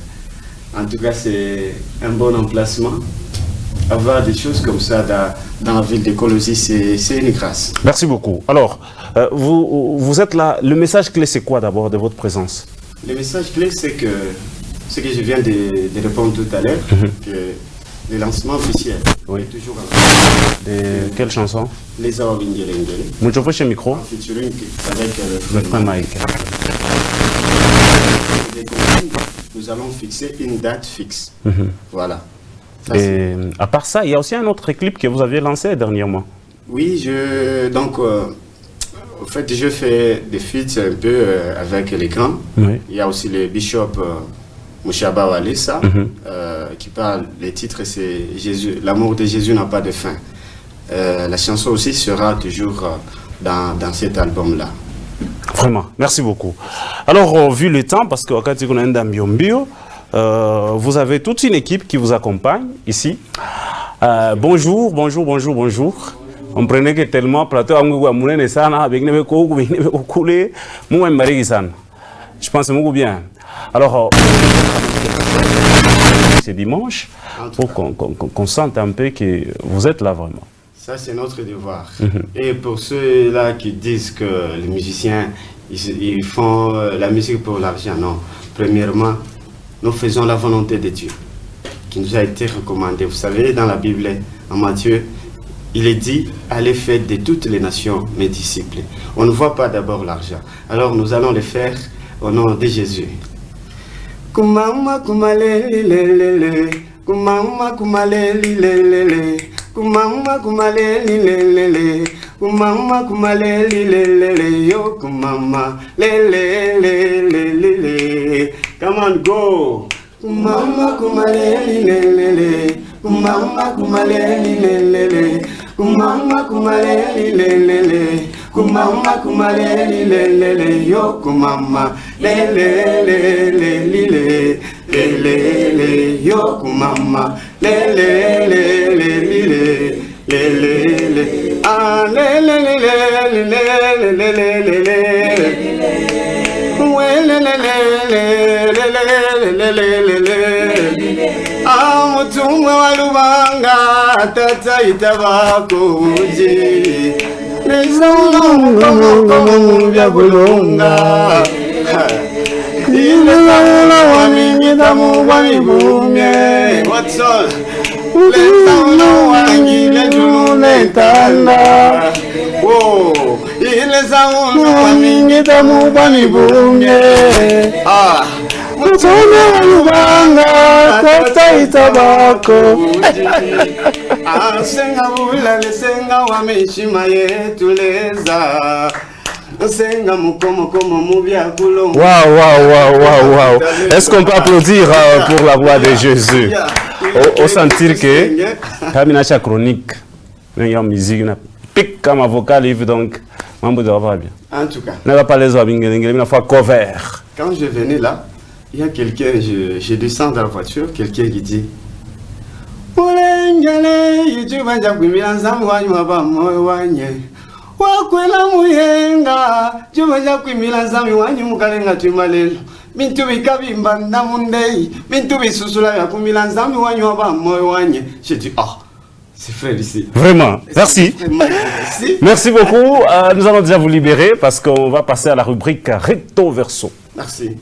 En tout cas, c'est un bon emplacement. Avoir des choses comme ça dans la ville de Kolwezi, c'est une grâce. Merci beaucoup. Alors, vous êtes là. Le message clé, c'est quoi d'abord de votre présence? Le message clé, c'est que ce que je viens de répondre tout à l'heure, que le lancement officiel est toujours en cours. De quelle chanson? Les Awabingelengele. Mucho chez micro. En featuring avec le frère Mike. Nous allons fixer une date fixe. Voilà. Et à part ça, il y a aussi un autre clip que vous aviez lancé dernièrement. Oui, en fait, je fais des feats un peu avec les grands. Oui. Il y a aussi le bishop Mouchaba Walesa qui parle, les titres, c'est Jésus, l'amour de Jésus n'a pas de fin. La chanson aussi sera toujours dans cet album-là. Vraiment, merci beaucoup. Alors, vu le temps, parce que vous avez toute une équipe qui vous accompagne ici. Bonjour. On prenait que tellement plateau je pense que bien. Alors, c'est dimanche pour qu'on sente un peu que vous êtes là vraiment. Ça, c'est notre devoir. Et pour ceux-là qui disent que les musiciens, ils font la musique pour l'argent, non. Premièrement, nous faisons la volonté de Dieu, qui nous a été recommandée. Vous savez, dans la Bible, en Matthieu, il est dit, allez faire de toutes les nations mes disciples. On ne voit pas d'abord l'argent. Alors nous allons le faire au nom de Jésus. Kumama kumaleli lelele, kumama kumaleli lelele, kumama kumaleli lelele, kumama kumaleli lelele, yo kumama lelele lelele. Come on, go. Kumama kumaleli lelele, kumama kumaleli lelele, kumama kumaleli lelele, kumama kumaleli lelele, yo kumama lelele lelele lelele, yo kumama lelele lelele lelele, ah lelele lelele lelele. Amutumwa walubanga tata itabakuji Nezaunga vya kulunga Ilezauna wamingita muwa mibumye What's all? Lezauna wangile julune tanda Whoa Ilezauna wamingita muwa mibumye Ah Mutume walubanga tata itabako Asenga bula lesenga wameshima yetu leza Senga mukomo komo mubia kulonga. Wow. Est-ce qu'on peut applaudir pour la voix de Jésus? Au sentir que Kaminacha chronique, il y a musique, pique comme avocat livre donc mambo de va bien. En tout cas. N'a pas les une fois cover. Quand je venais là, il y a quelqu'un, je descends dans la voiture, quelqu'un qui dit Wakwela muyenga, jubaja kwimila zami wanyu mukalenga tumalelo. Bintu bikabimba ndamundei, bintu bisusula ya kumila zami wanyu abamoyo wanye. J'ai dit c'est frère ici. Vraiment, merci. Merci beaucoup. Nous allons déjà vous libérer parce qu'on va passer à la rubrique recto verso. Merci.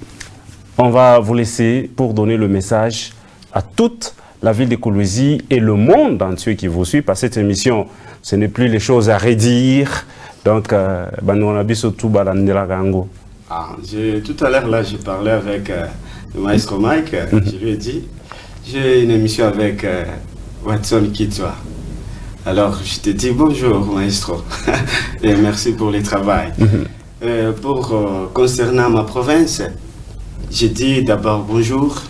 On va vous laisser pour donner le message à toute la ville de Kolwezi et le monde entier qui vous suit par cette émission. Ce n'est plus les choses à redire. Donc, on a surtout tout à l'heure, là, j'ai parlé avec le maestro Mike. Je lui ai dit, j'ai une émission avec Watson Kitwa. Alors, je te dis bonjour, maestro. Et merci pour le travail. Concernant ma province, j'ai dit d'abord bonjour.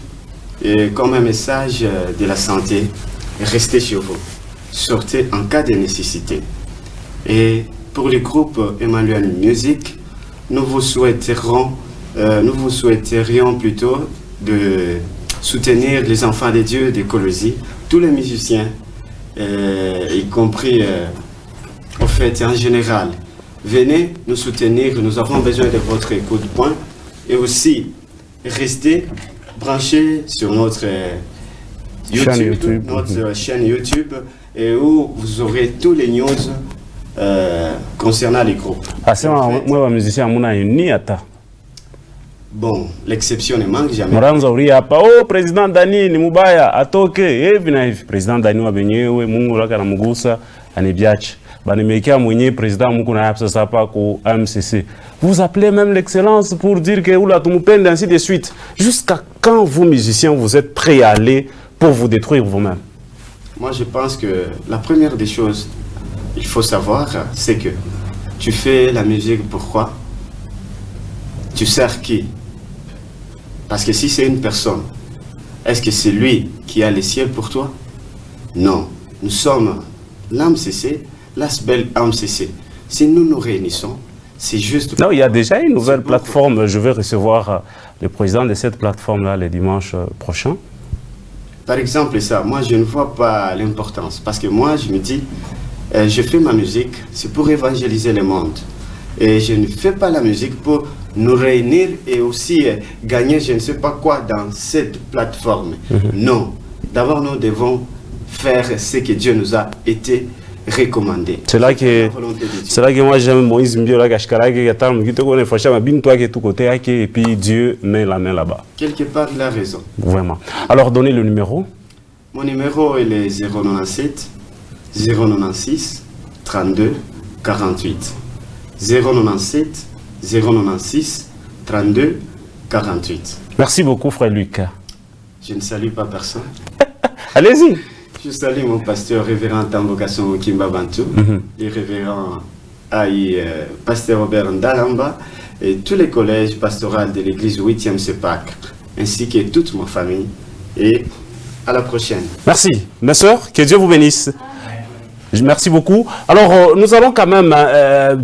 Et comme un message de la santé, restez chez vous. Sortez en cas de nécessité. Et pour le groupe Emmanuel Music, nous vous souhaiterions plutôt de soutenir les enfants de Dieu de Kolwezi, tous les musiciens, y compris en fait en général. Venez nous soutenir, nous avons besoin de votre coup de poing et aussi restez branchés sur notre chaîne YouTube et où vous aurez tous les news concernant les groupes. Bon, l'exception ne manque jamais. Oh, président Dani, ni mubaya, atoke, président Dani wa benyewe, mungu laka na mugusa, anibiache. Banemekea mwenye président muku na yapsa sapa ko AMCC. Vous appelez même l'excellence pour dire que oula tumupende ainsi de suite. Jusqu'à quand vous musiciens vous êtes prêts à aller pour vous détruire vous-même? Moi je pense que la première des choses, il faut savoir, c'est que tu fais la musique pourquoi? Tu sers qui? Parce que si c'est une personne, est-ce que c'est lui qui a le ciel pour toi? Non. Nous sommes l'AMCC, la belle AMCC. Si nous nous réunissons, c'est juste... Non, il y a déjà une nouvelle plateforme. Je vais recevoir le président de cette plateforme-là le dimanche prochain. Par exemple, ça, moi, je ne vois pas l'importance. Parce que moi, je me dis, je fais ma musique, c'est pour évangéliser le monde. Et je ne fais pas la musique pour nous réunir et aussi gagner je ne sais pas quoi dans cette plateforme. Non. D'abord, nous devons faire ce que Dieu nous a été recommandé. C'est là que moi j'aime Moïse Mbiola Gashkara qui attend qui te connaît franchement bien toi qui est tout côté et puis Dieu met la main là-bas. Quelque part il a raison. Vraiment. Alors donnez le numéro. Mon numéro est le 097 096 32 48. 097 096 32 48. Merci beaucoup frère Luc. Je ne salue pas personne. Allez-y. Je salue mon pasteur révérend Tambokason Kimba Bantu, le révérend pasteur Robert Ndalamba et tous les collèges pastoraux de l'église 8e CEPAC, ainsi que toute ma famille. Et à la prochaine. Merci. Mes sœurs, que Dieu vous bénisse. Merci beaucoup. Alors, nous allons quand même,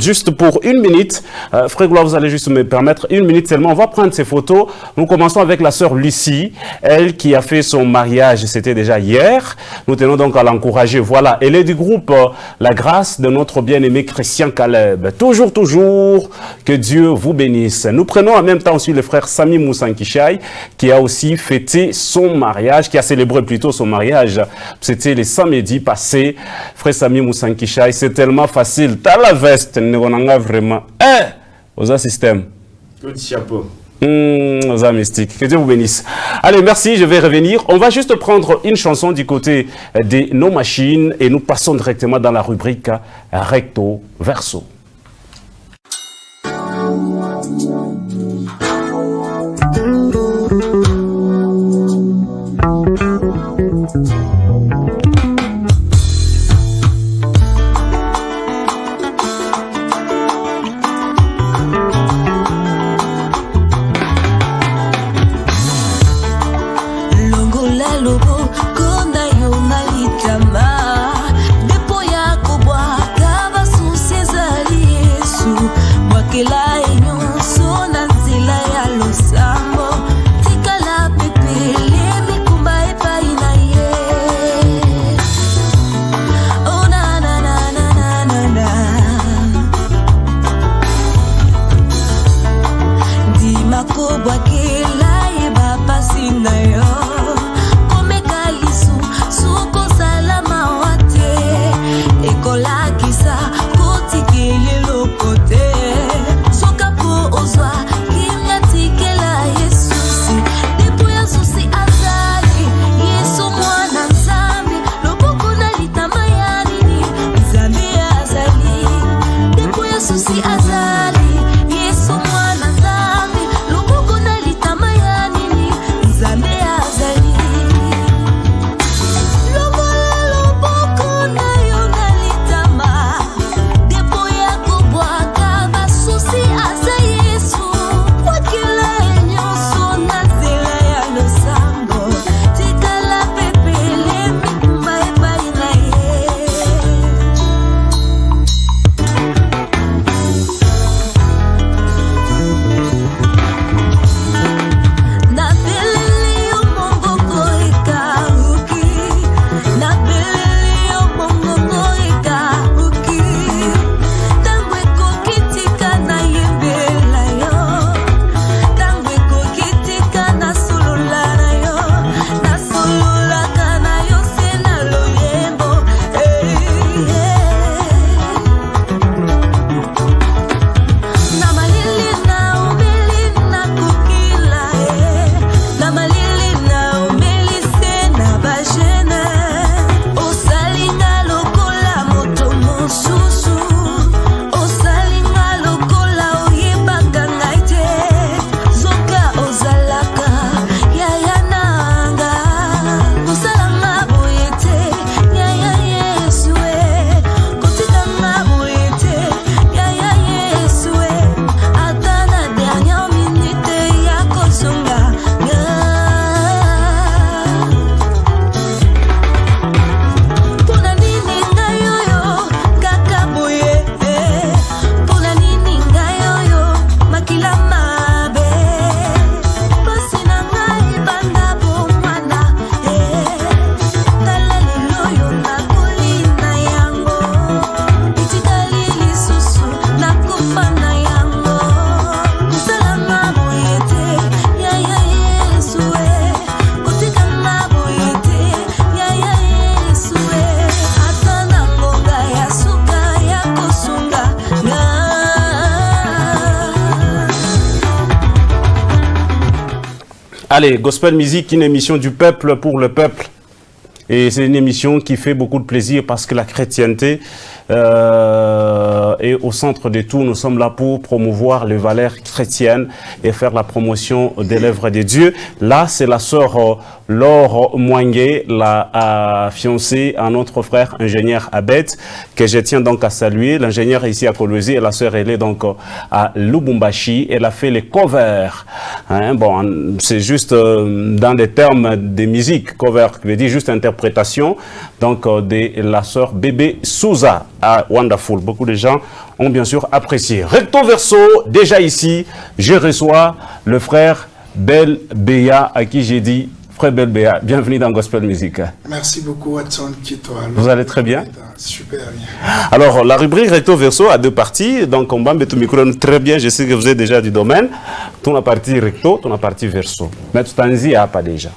juste pour une minute, Frère Gloire, vous allez juste me permettre une minute seulement. On va prendre ces photos. Nous commençons avec la sœur Lucie, elle qui a fait son mariage, c'était déjà hier. Nous tenons donc à l'encourager. Voilà, elle est du groupe La Grâce de notre bien-aimé Christian Caleb. Toujours, que Dieu vous bénisse. Nous prenons en même temps aussi le frère Sami Moussankishai, qui a aussi fêté son mariage, qui a célébré plutôt son mariage. C'était le samedi passé. Frère Sami Moussankishai, c'est tellement facile. T'as la veste, on a vraiment. Aux système. Coup de chapeau. Aux mystiques. Que Dieu vous bénisse. Allez, merci, je vais revenir. On va juste prendre une chanson du côté de nos machines et nous passons directement dans la rubrique Recto Verso. Bakela e bapasi na yo omekalisu Allez, Gospel Music, une émission du peuple pour le peuple. Et c'est une émission qui fait beaucoup de plaisir parce que la chrétienté est au centre de tout. Nous sommes là pour promouvoir les valeurs chrétiennes et faire la promotion des l'œuvre de Dieu. Là, c'est la sœur Laure Mouangué, la fiancée à notre frère ingénieur Abed, que je tiens donc à saluer. L'ingénieur est ici à Kolwezi et la sœur elle est donc à Lubumbashi. Elle a fait les covers. Hein, bon, c'est juste dans les termes de musique, cover, qui veut dire juste interprétation, donc de la sœur Bébé Souza à Wonderful. Beaucoup de gens ont bien sûr apprécié. Recto verso, déjà ici, je reçois le frère Bel Béa, à qui j'ai dit, frère Bel Béa, bienvenue dans Gospel Music. Merci beaucoup, Watson Kito. Vous allez très bien? Super bien. Alors, la rubrique Recto verso a deux parties, donc on va mettre le micro très bien, je sais que vous êtes déjà du domaine. Ton la partie recto, ton la partie verso. Mais tout en dit, pas déjà.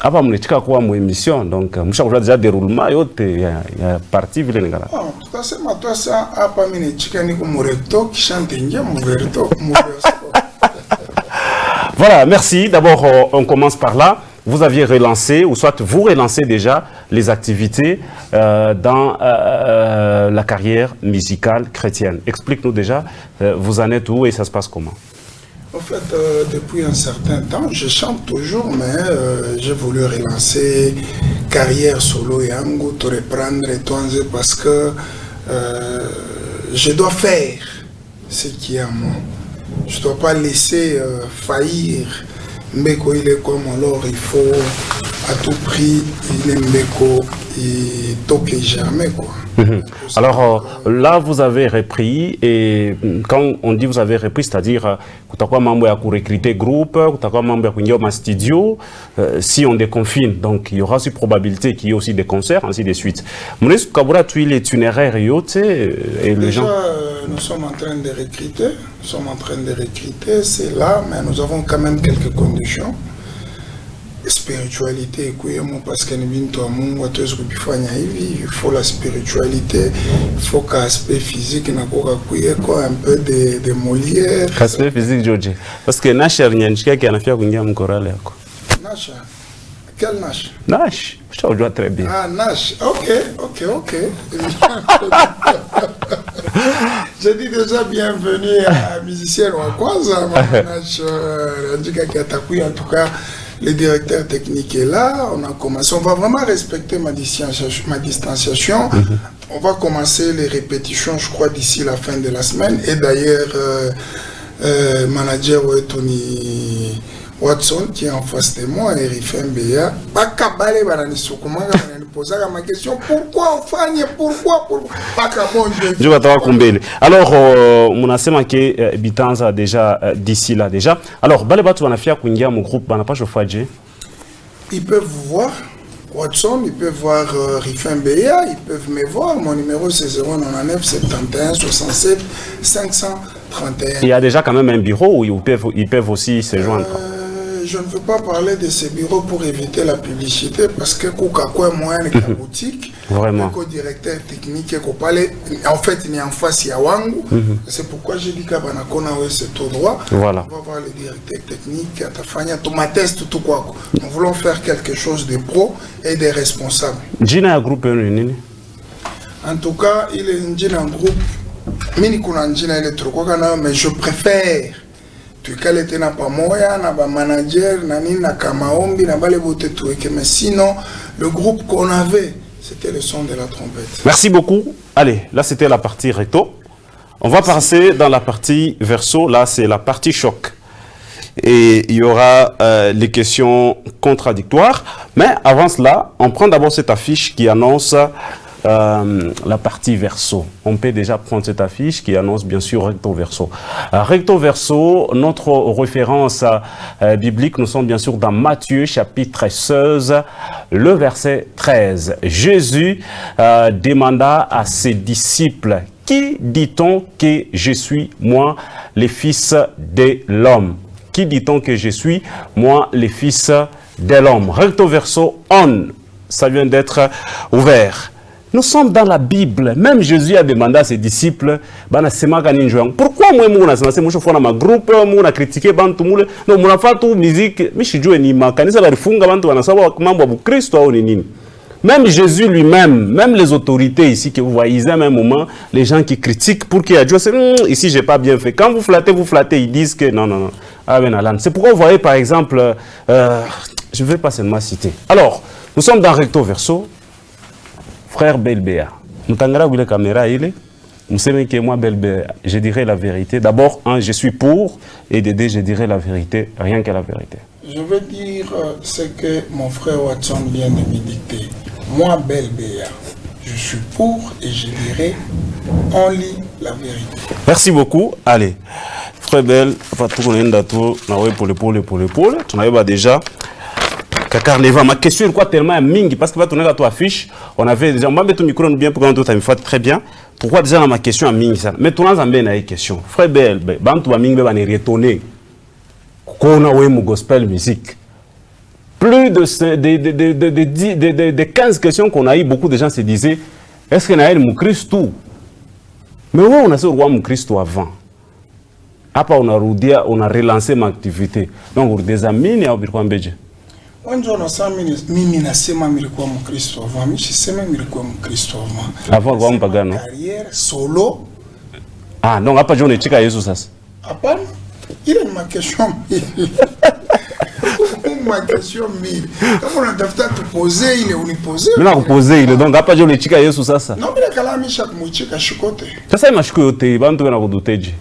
Apa mnechika kwa mu émission donc mshakujua déjà déroulement yote ya partie vile ngala. Tutasema twasa hapa mimi nechika niko mu recto kisha ntengia mu verso mu verso. Voilà, merci. D'abord on commence par là. Vous aviez relancé ou soit vous relancez déjà les activités dans la carrière musicale chrétienne. Explique-nous déjà vous en êtes où et ça se passe comment? En fait, depuis un certain temps, je chante toujours, mais j'ai voulu relancer carrière solo et Ango, te reprendre et Toanze parce que je dois faire ce qui est à moi. Je ne dois pas laisser faillir. Mbeko, il est comme alors, il faut à tout prix, il est Mbeko, il toque jamais quoi. Alors là, vous avez repris, et quand on dit vous avez repris, c'est-à-dire que tu as membre à recruter groupe, que tu as membre à studio, si on déconfine, donc il y aura aussi probabilité qu'il y ait aussi des concerts, ainsi de suite. Est-ce que tu es l'itinéraire et les gens? Nous sommes en train de recruter, c'est là, mais nous avons quand même quelques conditions. Spiritualité parce que il faut la spiritualité, il faut qu'aspect physique un peu de Molière. Aspect physique George parce que Nasha Nyanchika qui a fait kuingia mkorale yako. Nasha. Quel Nash? Nash, je vois très bien. Ah Nash, ok. Je dis déjà bienvenue à musicien Wakwaza, Nash Nyanchika qui a tapé en tout cas. Le directeur technique est là, on a commencé, on va vraiment respecter ma distanciation. On va commencer les répétitions, je crois, d'ici la fin de la semaine. Et d'ailleurs, manager Tony Watson, qui est en face de moi, et Rifembea, ma question, pourquoi on fait, pourquoi je vais t'avoir combien. Alors, mon asema que Bitanza déjà d'ici là déjà. Alors, Balebatu on a fait Kungia mon groupe, on n'a pas chauffé. Ils peuvent voir Watson, ils peuvent voir Rifembea, ils peuvent me voir. Mon numéro c'est 099 71 67 531. Il y a déjà quand même un bureau où ils peuvent aussi se joindre. Je ne veux pas parler de ces bureaux pour éviter la publicité parce que Koukakoué moyen est la boutique. Vraiment. Le directeur technique en fait il est en face à Wangu. C'est pourquoi j'ai dit qu'à Banakona c'est tout droit. Voilà. On va voir le directeur technique à Tafania, Thomas test tout quoi. Nous voulons faire quelque chose de pro et de responsable. Gina groupe nini? En tout cas, il est un groupe mini kuna Gina électro mais je préfère mais sinon, le groupe qu'on avait, c'était le son de la trompette. Merci beaucoup. Allez, là c'était la partie recto. On va passer dans la partie verso. Là, c'est la partie choc. Et il y aura les questions contradictoires. Mais avant cela, on prend d'abord cette affiche qui annonce la partie verso. On peut déjà prendre cette affiche qui annonce bien sûr recto verso. Recto verso, notre référence biblique, nous sommes bien sûr dans Matthieu chapitre 16, le verset 13. Jésus demanda à ses disciples, qui dit-on que je suis, moi, le Fils de l'homme? Qui dit-on que je suis, moi, le Fils de l'homme? Recto verso, on, ça vient d'être ouvert. Nous sommes dans la Bible. Même Jésus a demandé à ses disciples, pourquoi moi, je suis dans ma groupe, je critiqué, non, je fais musique, mais je suis ni makanisa barifunga bantu wanasaba mambo ya Kristo au nini. Même Jésus lui-même, même les autorités ici que vous voyez, à un moment, les gens qui critiquent pour qu'il y ait Dieu, ici j'ai pas bien fait. Quand vous flattez, ils disent que non, non, non. Ah ben Alan. C'est pourquoi vous voyez par exemple, je ne vais pas seulement citer. Alors, nous sommes dans Recto Verso, frère Belbea. Nous t'engagons où la caméra il est. Vous savez que moi Belbea, je dirais la vérité. D'abord, je suis pour, et de deux, je dirais la vérité, rien que la vérité. Je veux dire ce que mon frère Watson vient de me dicter. Moi, Belbea, je suis pour et je dirais, on lit la vérité. Merci beaucoup. Allez, frère Bel, tu n'avais pas déjà. Ma question est quoi tellement mingi parce que va tourner à toi affiche. On avait déjà, on va mettre ton micro bien pour que tu aies fait très bien. Pourquoi déjà dans ma question à mingi ça? Mais tournons en bien à une question. Frère Bel, bantu ba mingi ba ne retourner. Qu'on a oué mon gospel musique. Plus de 15 questions qu'on a eu, beaucoup de gens se disaient, est-ce qu'on a eu mon Christ tout? Mais oui, on a eu mon Christ avant. Après, on a relancé mon activité. Donc, on a des amis, il y a un peu de budget. Avant, on pagano. Carrière solo. Ah, non, après, on est chica Jesus. Après, il est ma question. Ma question mille. Quand on a te poser, il est où poser. Mais là, poser, il est donc après, on est chica Jesus ça. Non, mais la calame chaque mouchika chicote. Ça c'est ma chicote, bantu na kuduteji.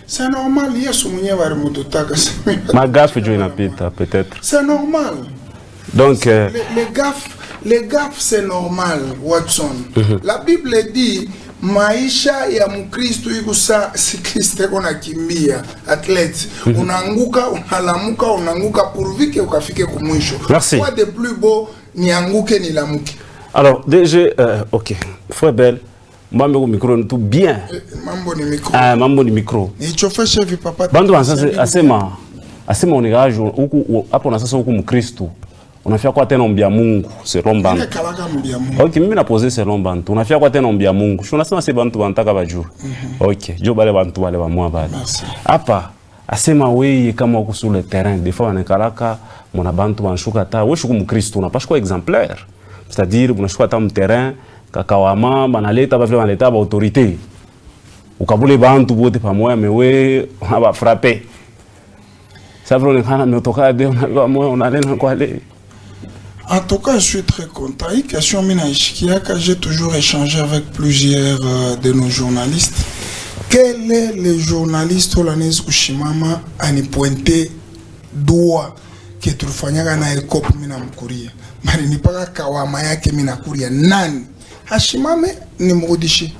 C'est normal, il y a souvenir vers Moutotaka. Ma gaffe, je n'ai pas peut-être. C'est normal. Donc, les gaffes, c'est normal, Watson. La Bible dit, maisha ya mkristo yuko sa cycliste kona kimbia, athlète. Unanguka, unalamuka, unanguka pourvu que ukafike kumwisho. Merci. Quoi de plus beau, ni anguke ni lamuke. Alors, déjà, ok. Frère Bel. Mambo micro tout bien. Mambo ni micro. Ah, mambo ni micro. Ni chofa chef papa. Bando asema onegajo huku hapo na sasa huku Mkristo. Unafia kwa tena ombia Mungu selon bantu. OK, mimi na poser selon bantu. Unafia kwa tena ombia Mungu. Shona sema se bantu bantaka bajuru. OK, jo bale bantu bale ba mwa bale. Hapa asema wewe kama uko sur le terrain, des fois wanakalaka mona bantu banshuka ta. Wewe shuku Mkristo unapashwa exemplaire. C'est-à-dire unashuka ta mterrain kakawama banaleta ba vile banaleta ba autorité ukabule bantu bote pamoja mewe ba frapper ça veut dire kana metoka de on alena kwa le. En tout cas, je suis très content. Et question mina ishikiaka, j'ai toujours échangé avec plusieurs de nos journalistes. Quel est le journaliste Olanes Kushimama a ni pointé doigt que tulifanyaka na helicoptère mina mkuria bali ni paka kawama yake mina kuria nani Hashimame ni mrudishi.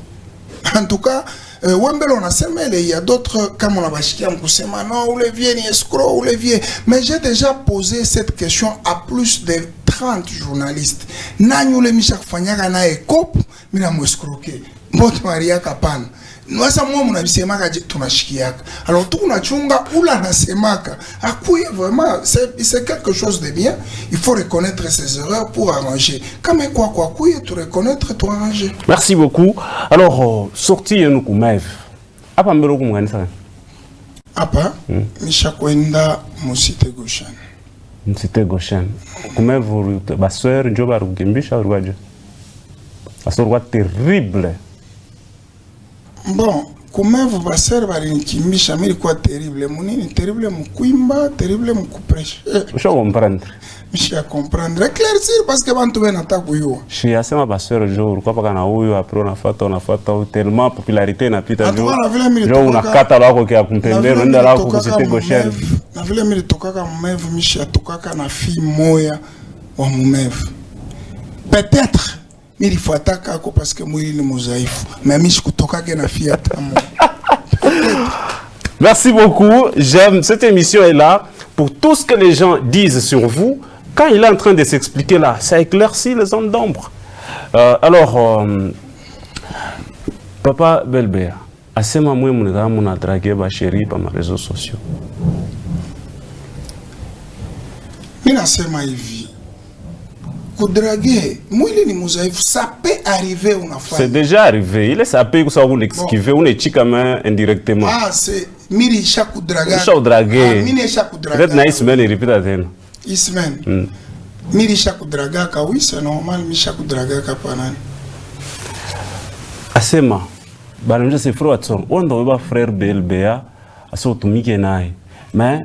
En tout cas, Wembelo on a semé, il y a d'autres, comme on a bashikia mkusema, non, ou les vieux ni escrocs, ou les vieux. Mais j'ai déjà posé cette question à plus de 30 journalistes. Nani ou les michak fanyaka na ekop, mina mo escroqué. Mbot Maria Kapana. Nous avons mon abisemaka tunashikiaka. Alors tout na chunga ula nasemaka. Akuye vraiment c'est quelque chose de bien. Il faut reconnaître ses erreurs pour arranger. Comme quoi kuye tu reconnaître tu arranger. Merci beaucoup. Alors sorti nous kumev. Apa mbelo kumganisa. Apa mishakwenda musite Goshen. Musite Goshen. Kumev ba sœur njoba rugimbisha urwaje. Asorwa terrible. Bon, comment vous va servir à une kimisha, mais quoi terrible, mon terrible, mon kuimba, terrible, mon couprêche. Je comprends. Je comprendre, éclaircir parce que quand tu viens attaquer vous. Je suis assez ma pasteur jour, quoi pas qu'on a eu après on a fait tellement popularité na pita jour. Je on a catalogue qui a comprendre, on a là pour c'était Goshen. Na vile mimi toka kama mev, misha toka kana fille moya wa mumev. Peut-être il faut attaquer parce que moi il est mosaïque. Mais je suis na Fiat. Merci beaucoup. J'aime cette émission est là pour tout ce que les gens disent sur vous. Quand il est en train de s'expliquer là, ça éclaircit les zones d'ombre. Alors, Papa Belbea, assez moi mon a dragué ma chérie par mes réseaux sociaux. Mina sema hivi. Kudraguer, moi il est mosaïque, ça peut arrivé on a fait. C'est déjà arrivé. Il est sapé que ça vous l'exquiver, on est chicama indirectement. Ah, c'est Miri Chakou Draga. Chakou Draga. Miri Chakou Draga. Peut-être na Ismaël il répète à terre. Ismaël. Miri Chakou Draga, oui, c'est normal, Miri Chakou Draga kapanan. Asema. Banamja c'est frère Watson. On doit frère Belbea, aso tumike naye. Mais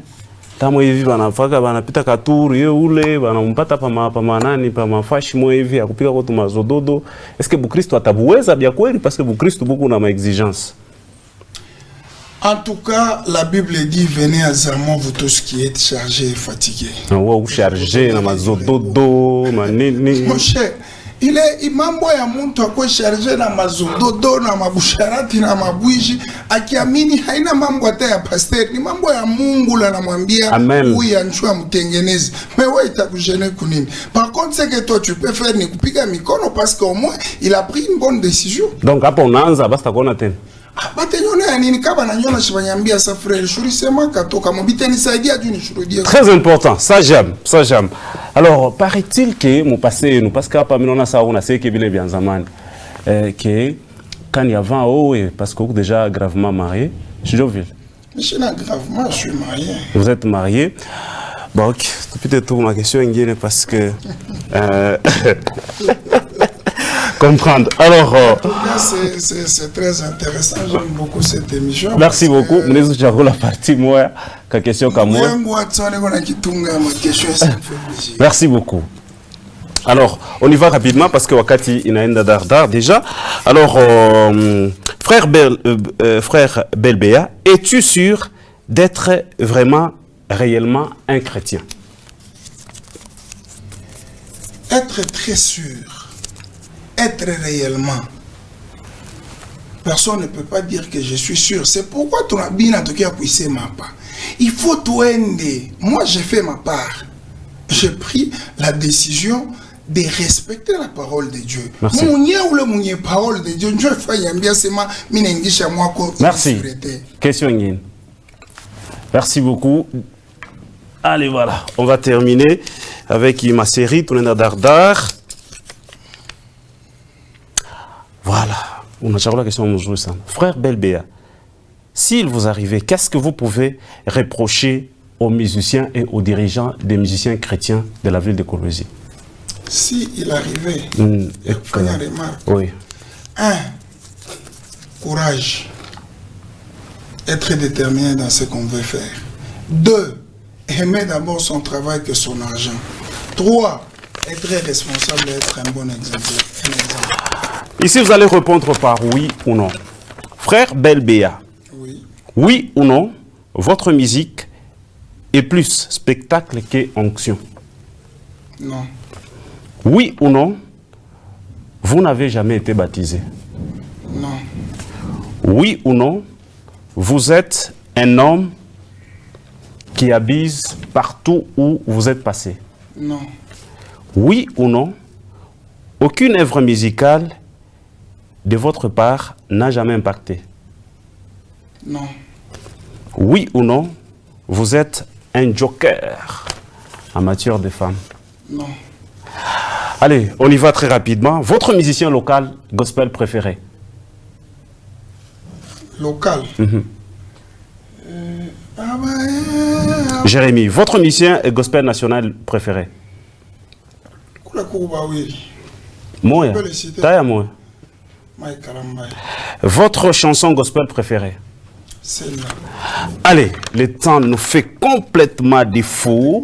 tamo hivi banafaka banapita katuru ye ule banampata pama nani pama fashi mo hivi akupika kwa tumazododo. Est-ce que Bukristo atabuweza bya kweli parce que Bukristo beaucoup na ma exigence. En tout cas, la Bible dit venez à Zermon vous tous qui êtes chargés et fatigués. Ou chargé na mazododo manini. Mon cher, il mambo ya muntu ako chargé na mazododo na mabusharati na mabwishi akiamini haina mambo hata ya pasteur, ni mambo ya Mungu la namwambia huyu anchua mtengenezi. Mais ouais, itakujene kunini. Par contre, c'est que toi tu peux faire ni kupiga mikono parce qu'au moins il a pris une bonne décision. Donc hapo unaanza basta kuona tena. Très important, ça j'aime, ça j'aime. Alors, paraît-il que mon passé, nous parce qu'après on a ça, on a ce qui est bien zaman, que quand il y a 20 ans, parce que déjà gravement marié, je suis Joville. Je suis gravement, je suis marié. Vous êtes marié. Bon, ok, peut-être ma question est parce que comprendre. Alors, en tout cas, c'est très intéressant. J'aime beaucoup cette émission. Merci beaucoup. Nous avons la partie moi, la question comme moi. Merci beaucoup. Alors, on y va rapidement parce que Wakati inaenda dardar déjà. Alors, frère Belbea, es-tu sûr d'être vraiment, réellement un chrétien? Être très sûr. Être réellement. Personne ne peut pas dire que je suis sûr. C'est pourquoi tu as bien entendu appuyer ma part. Il faut tout aider. Moi, j'ai fait ma part. J'ai pris la décision de respecter la parole de Dieu. Merci. Parole de Dieu. Merci. Question Nguyen. Merci beaucoup. Allez, voilà. On va terminer avec ma série Tournée d'Ardar. Voilà, on a la question. Frère Belbea, s'il vous arrivait, qu'est-ce que vous pouvez reprocher aux musiciens et aux dirigeants des musiciens chrétiens de la ville de Kolwezi? S'il arrivait, première remarque. Oui. 1. Courage. Être déterminé dans ce qu'on veut faire. 2. Aimer d'abord son travail que son argent. 3. Être responsable et être un bon exemple. Ici, vous allez répondre par oui ou non. Frère Belbea, oui ou non, votre musique est plus spectacle qu'onction? Non. Oui ou non, vous n'avez jamais été baptisé? Non. Oui ou non, vous êtes un homme qui habite partout où vous êtes passé? Non. Oui ou non, aucune œuvre musicale de votre part n'a jamais impacté? Non. Oui ou non, vous êtes un joker en matière de femmes? Non. Allez, on y va très rapidement. Votre musicien local gospel préféré? Local. Jérémy, votre musicien gospel national préféré? Moi, Taya moi. Votre chanson gospel préférée? Celle-là. Allez, le temps nous fait complètement défaut.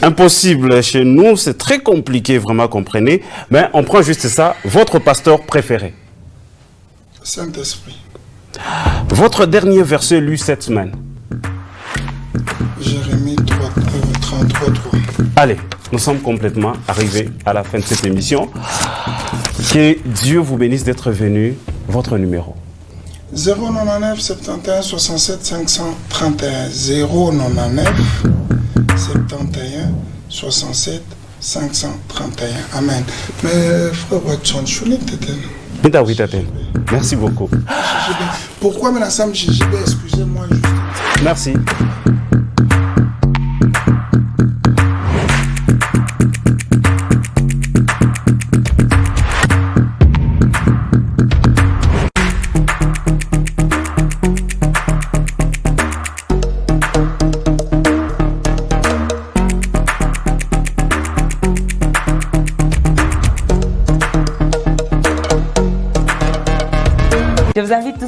Impossible chez nous, c'est très compliqué, vraiment, comprenez. Mais on prend juste ça. Votre pasteur préféré? Saint-Esprit. Votre dernier verset lu cette semaine? Jérémie 33:3. Allez, nous sommes complètement arrivés à la fin de cette émission. Que Dieu vous bénisse d'être venu. Votre numéro? 099 71 67 531. 099 71 67 531. Amen. Mais frère Watson, je suis Merci beaucoup. Pourquoi maintenant ça me excusez-moi juste. Merci. vous invite tout